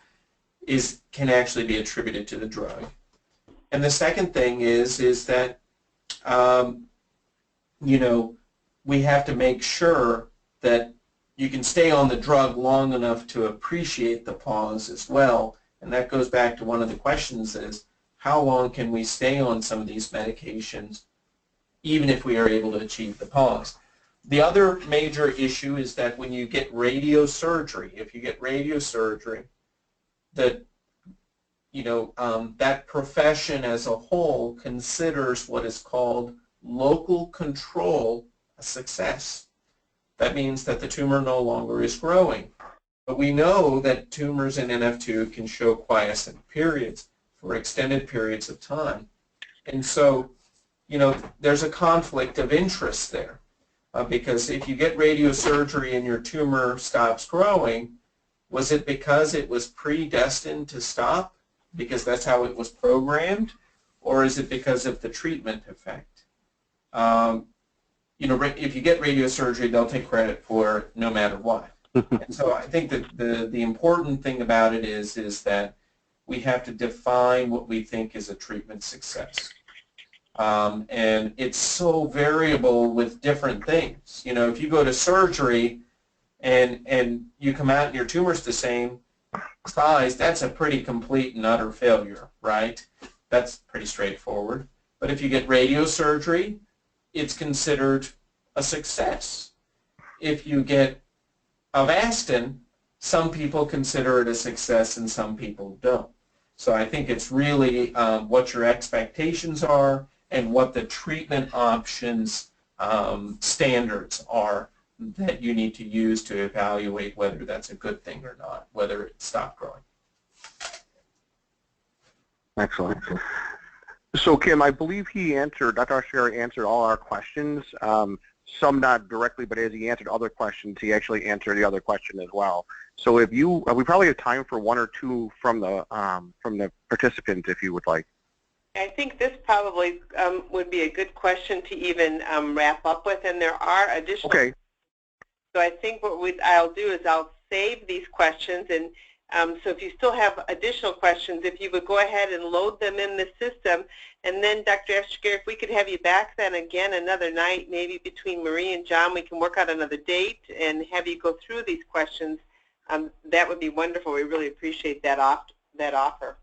can actually be attributed to the drug. And the second thing is that we have to make sure that you can stay on the drug long enough to appreciate the pause as well. And that goes back to one of the questions, is how long can we stay on some of these medications even if we are able to achieve the pause? The other major issue is that when you get radiosurgery, if you get radiosurgery, that that profession as a whole considers what is called local control a success. That means that the tumor no longer is growing. But we know that tumors in NF2 can show quiescent periods for extended periods of time. And so, there's a conflict of interest there. Because if you get radiosurgery and your tumor stops growing, was it because it was predestined to stop, because that's how it was programmed, or is it because of the treatment effect? If you get radiosurgery, they'll take credit for it no matter what. And so I think that the important thing about it is that we have to define what we think is a treatment success. And it's so variable with different things. If you go to surgery and you come out and your tumor's the same size, that's a pretty complete and utter failure, right? That's pretty straightforward. But if you get radiosurgery, it's considered a success. If you get Avastin, some people consider it a success and some people don't. So I think it's really what your expectations are and what the treatment options standards are that you need to use to evaluate whether that's a good thing or not, whether it stopped growing. Excellent. So Kim, I believe Dr. Asthagiri answered all our questions. Some not directly, but as he answered other questions, he actually answered the other question as well. So we probably have time for one or two from the participants, if you would like. I think this probably would be a good question to even wrap up with, and there are additional. Okay. So I think what I'll do is I'll save these questions, and so if you still have additional questions, if you would go ahead and load them in the system, and then Dr. Asthagiri, if we could have you back then again another night, maybe between Marie and John, we can work out another date and have you go through these questions. That would be wonderful. We really appreciate that offer.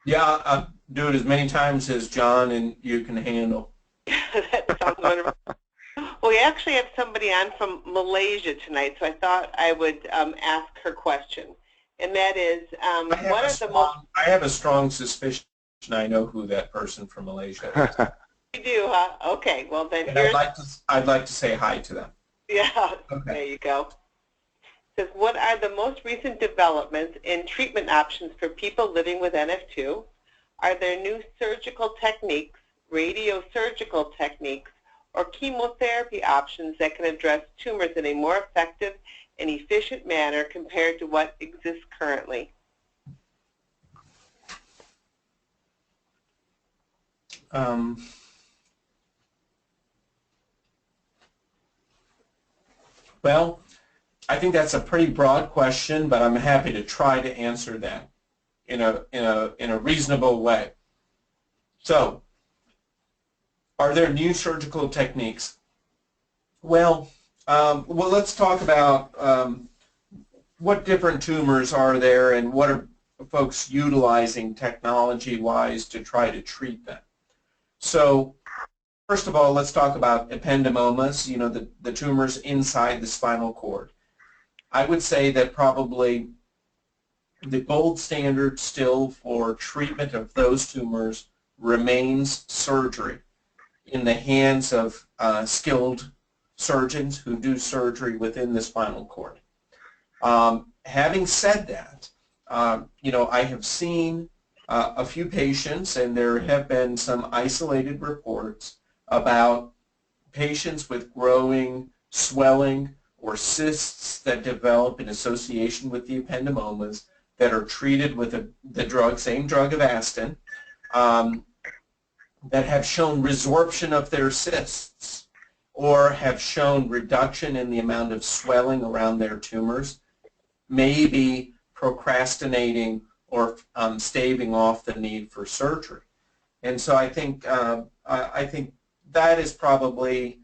Yeah, I'll do it as many times as John and you can handle. That sounds wonderful. Well, we actually have somebody on from Malaysia tonight, so I thought I would ask her question. and that is, what are the most... I have a strong suspicion I know who that person from Malaysia is. You do, huh? Okay, well then And I'd like to say hi to them. Yeah, okay. There you go. It says, what are the most recent developments in treatment options for people living with NF2? Are there new surgical techniques, radiosurgical techniques, or chemotherapy options that can address tumors in a more effective and efficient manner compared to what exists currently? Well, I think that's a pretty broad question, but I'm happy to try to answer that in a reasonable way. So, are there new surgical techniques? Well, let's talk about what different tumors are there and what are folks utilizing technology-wise to try to treat them. So, first of all, let's talk about ependymomas, you know, the tumors inside the spinal cord. I would say that probably the gold standard still for treatment of those tumors remains surgery in the hands of skilled surgeons who do surgery within the spinal cord. Having said that, you know, I have seen a few patients, and there have been some isolated reports about patients with growing swelling or cysts that develop in association with the ependymomas that are treated with the same drug Avastin, that have shown resorption of their cysts or have shown reduction in the amount of swelling around their tumors, maybe procrastinating or staving off the need for surgery. And so I think that is probably,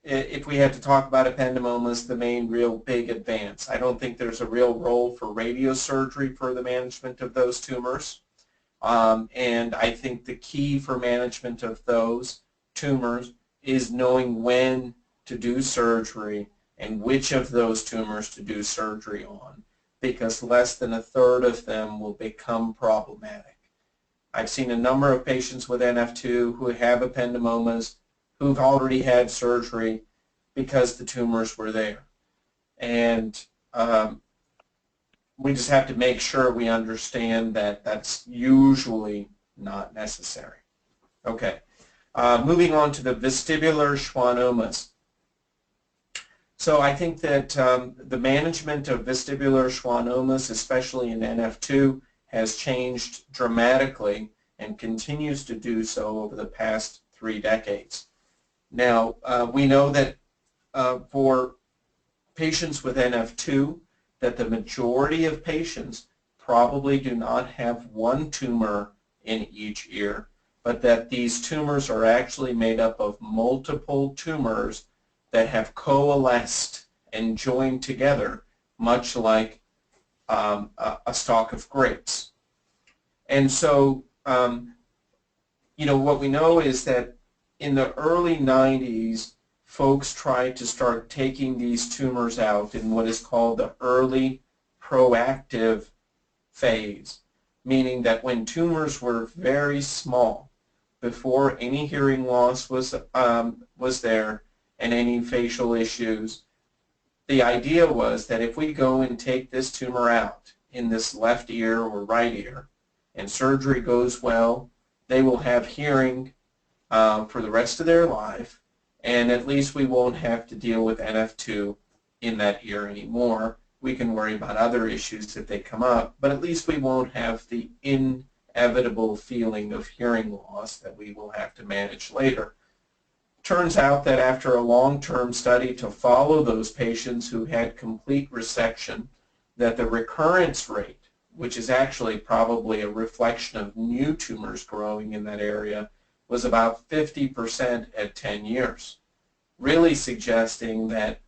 if we had to talk about ependymomas, the main real big advance. I don't think there's a real role for radiosurgery for the management of those tumors. And I think the key for management of those tumors is knowing when to do surgery and which of those tumors to do surgery on, because less than a third of them will become problematic. I've seen a number of patients with NF2 who have ependymomas who've already had surgery because the tumors were there. And we just have to make sure we understand that that's usually not necessary. Okay, moving on to the vestibular schwannomas. So I think that the management of vestibular schwannomas, especially in NF2, has changed dramatically and continues to do so over the past 3 decades. Now, we know that for patients with NF2, that the majority of patients probably do not have one tumor in each ear, but that these tumors are actually made up of multiple tumors that have coalesced and joined together, much like a stalk of grapes. And so, you know, what we know is that in the early 90s, folks tried to start taking these tumors out in what is called the early proactive phase, meaning that when tumors were very small, before any hearing loss was there and any facial issues, the idea was that if we go and take this tumor out in this left ear or right ear, and surgery goes well, they will have hearing for the rest of their life, and at least we won't have to deal with NF2 in that ear anymore. We can worry about other issues if they come up, but at least we won't have the inevitable feeling of hearing loss that we will have to manage later. Turns out that after a long-term study to follow those patients who had complete resection, that the recurrence rate, which is actually probably a reflection of new tumors growing in that area, was about 50% at 10 years, really suggesting that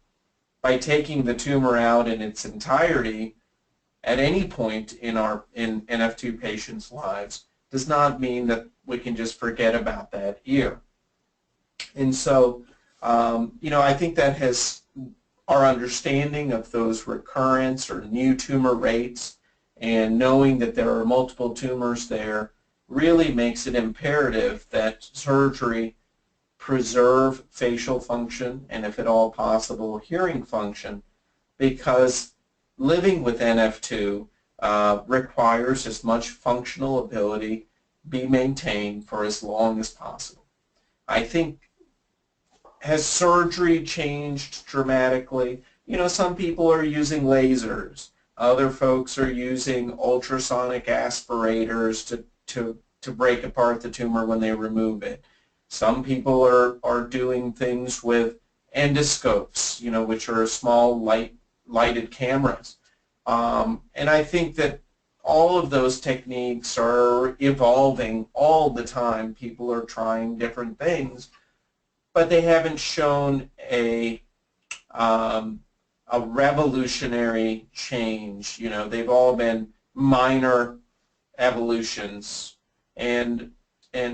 by taking the tumor out in its entirety at any point in NF2 patients' lives does not mean that we can just forget about that ear. And so, you know, I think that has our understanding of those recurrence or new tumor rates And knowing that there are multiple tumors there really makes it imperative that surgery preserve facial function and, if at all possible, hearing function, because living with NF2 requires as much functional ability be maintained for as long as possible. I think, has surgery changed dramatically? You know, some people are using lasers. Other folks are using ultrasonic aspirators to break apart the tumor when they remove it. Some people are doing things with endoscopes, you know, which are small lighted cameras. And I think that all of those techniques are evolving all the time. People are trying different things, but they haven't shown a revolutionary change. You know, they've all been minor evolutions, and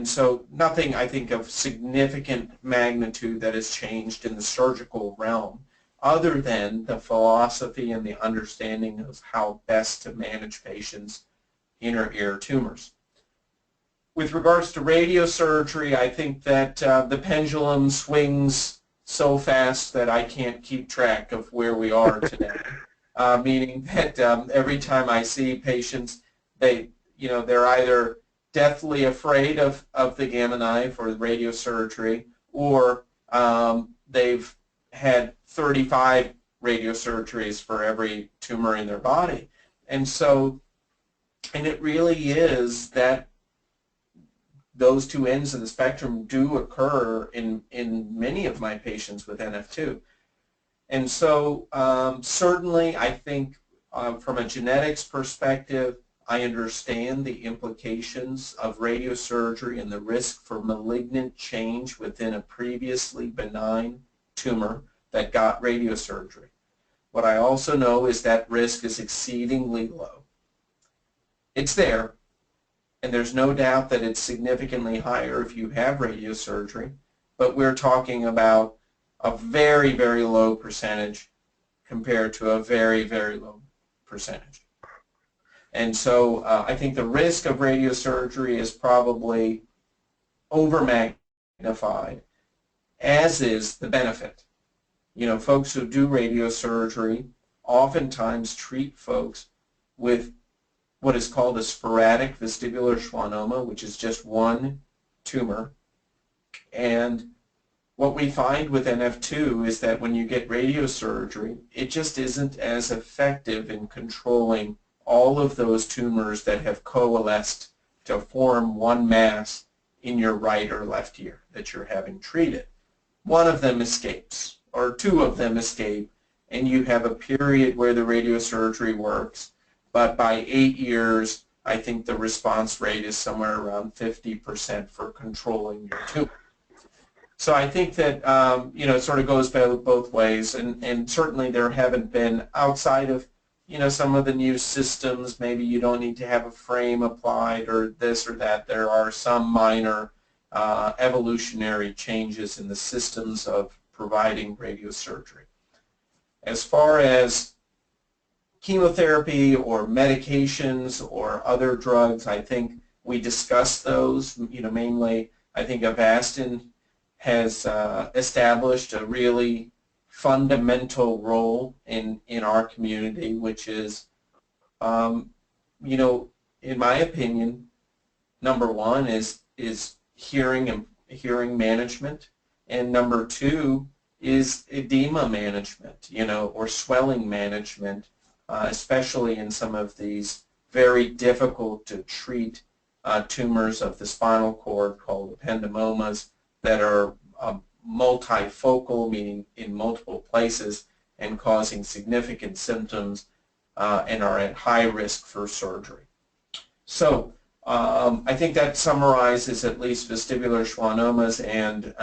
so nothing, I think, of significant magnitude that has changed in the surgical realm, other than the philosophy and the understanding of how best to manage patients' inner ear tumors. With regards to radiosurgery, I think that the pendulum swings so fast that I can't keep track of where we are today. Meaning that every time I see patients, they're either deathly afraid of the gamma knife or radiosurgery, or they've had 35 radiosurgeries for every tumor in their body. And it really is that those two ends of the spectrum do occur in many of my patients with NF2. And so certainly I think from a genetics perspective, I understand the implications of radiosurgery and the risk for malignant change within a previously benign tumor that got radiosurgery. What I also know is that risk is exceedingly low. It's there, and there's no doubt that it's significantly higher if you have radiosurgery, but we're talking about a very, very low percentage compared to a very, very low percentage. And so I think the risk of radiosurgery is probably over-magnified, as is the benefit. You know, folks who do radiosurgery oftentimes treat folks with what is called a sporadic vestibular schwannoma, which is just one tumor. And what we find with NF2 is that when you get radiosurgery, it just isn't as effective in controlling all of those tumors that have coalesced to form one mass in your right or left ear that you're having treated. One of them escapes, or two of them escape, and you have a period where the radiosurgery works, but by 8 years, I think the response rate is somewhere around 50% for controlling your tumor. So I think that it sort of goes both ways, and certainly there haven't been, outside of some of the new systems, maybe you don't need to have a frame applied or this or that. There are some minor evolutionary changes in the systems of providing radiosurgery. As far as chemotherapy or medications or other drugs, I think we discussed those. Mainly, I think Avastin has established a really fundamental role in our community, which is, in my opinion, number one is hearing management, and number two is edema management, or swelling management, especially in some of these very difficult to treat tumors of the spinal cord called ependymomas that are multifocal, meaning in multiple places, and causing significant symptoms and are at high risk for surgery. So I think that summarizes at least vestibular schwannomas and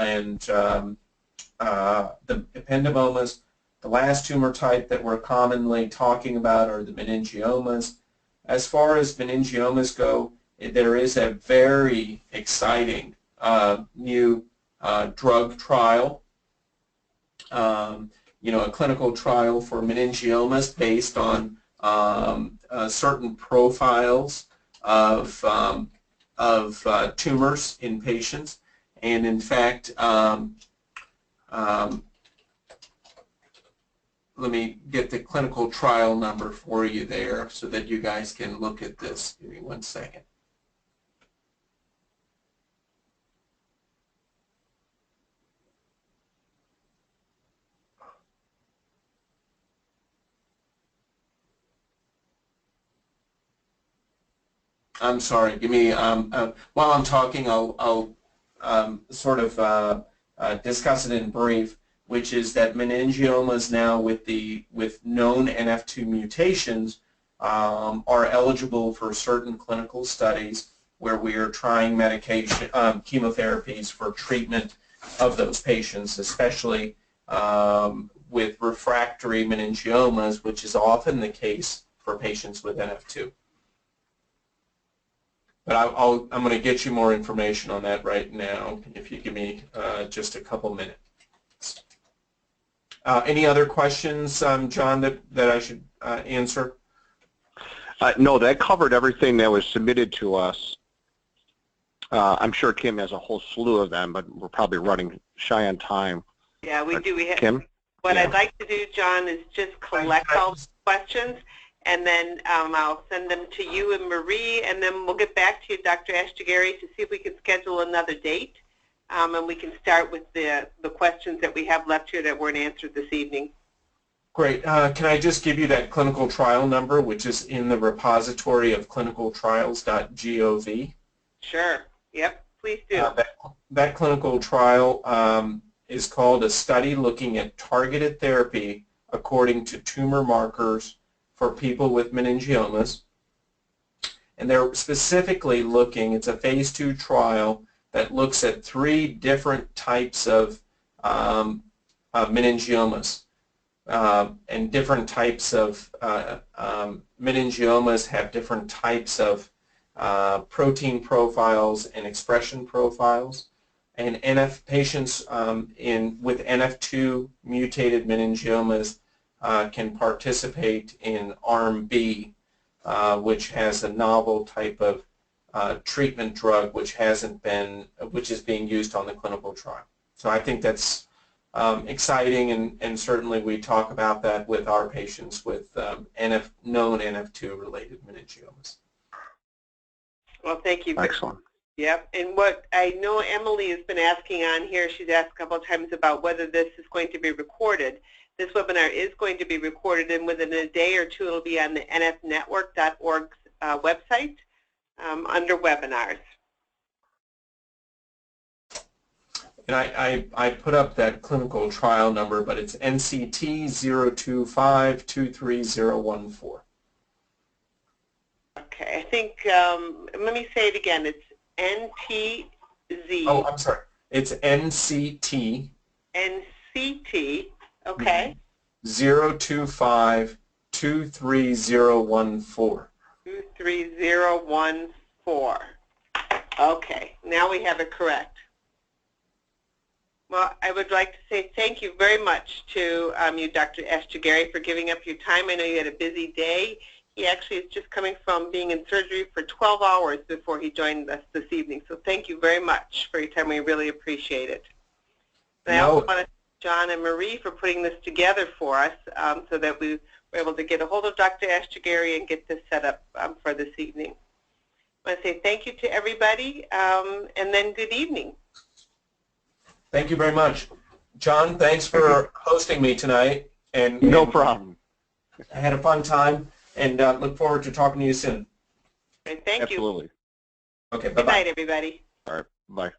the ependymomas. The last tumor type that we're commonly talking about are the meningiomas. As far as meningiomas go, there is a very exciting new drug trial, a clinical trial for meningiomas based on certain profiles of tumors in patients. And in fact, let me get the clinical trial number for you there so that you guys can look at this. Give me 1 second. I'm sorry. Give me while I'm talking, I'll sort of discuss it in brief, which is that meningiomas now with known NF2 mutations are eligible for certain clinical studies where we are trying medication chemotherapies for treatment of those patients, especially with refractory meningiomas, which is often the case for patients with NF2. But I'm going to get you more information on that right now, if you give me just a couple minutes. Any other questions, John, that I should answer? No, that covered everything that was submitted to us. I'm sure Kim has a whole slew of them, but we're probably running shy on time. Yeah, we do. We have, Kim? What I'd like to do, John, is just collect all the questions, and then I'll send them to you and Marie, and then we'll get back to you, Dr. Asthagiri, to see if we can schedule another date, and we can start with the questions that we have left here that weren't answered this evening. Great. Can I just give you that clinical trial number, which is in the repository of clinicaltrials.gov? Sure. Yep. Please do. That clinical trial is called a study looking at targeted therapy according to tumor markers for people with meningiomas. And they're specifically looking, it's a phase 2 trial that looks at 3 different types of meningiomas. And different types of meningiomas have different types of protein profiles and expression profiles. And patients with NF2 mutated meningiomas can participate in Arm B, which has a novel type of treatment drug which is being used on the clinical trial. So I think that's exciting, and certainly we talk about that with our patients with known NF2 related meningiomas. Well, thank you. Excellent. Yep, and what I know Emily has been asking on here, she's asked a couple of times about whether this is going to be recorded. This webinar is going to be recorded, and within a day or two it'll be on the nfnetwork.org website under webinars. And I put up that clinical trial number, but it's NCT 025-23014. Okay, I think, let me say it again. It's NTZ. Oh, I'm sorry. It's NCT. NCT, okay. 025-23014. 23014. Okay, now we have it correct. Well, I would like to say thank you very much to you, Dr. Asthagiri, for giving up your time. I know you had a busy day. He actually is just coming from being in surgery for 12 hours before he joined us this evening. So thank you very much for your time. We really appreciate it. And I also want to thank John and Marie for putting this together for us so that we were able to get a hold of Dr. Asthagiri and get this set up for this evening. I want to say thank you to everybody and then good evening. Thank you very much. John, thanks for hosting me tonight. No problem. I had a fun time, and look forward to talking to you soon. Thank you. Absolutely. Okay, bye-bye. Good night, everybody. All right, bye.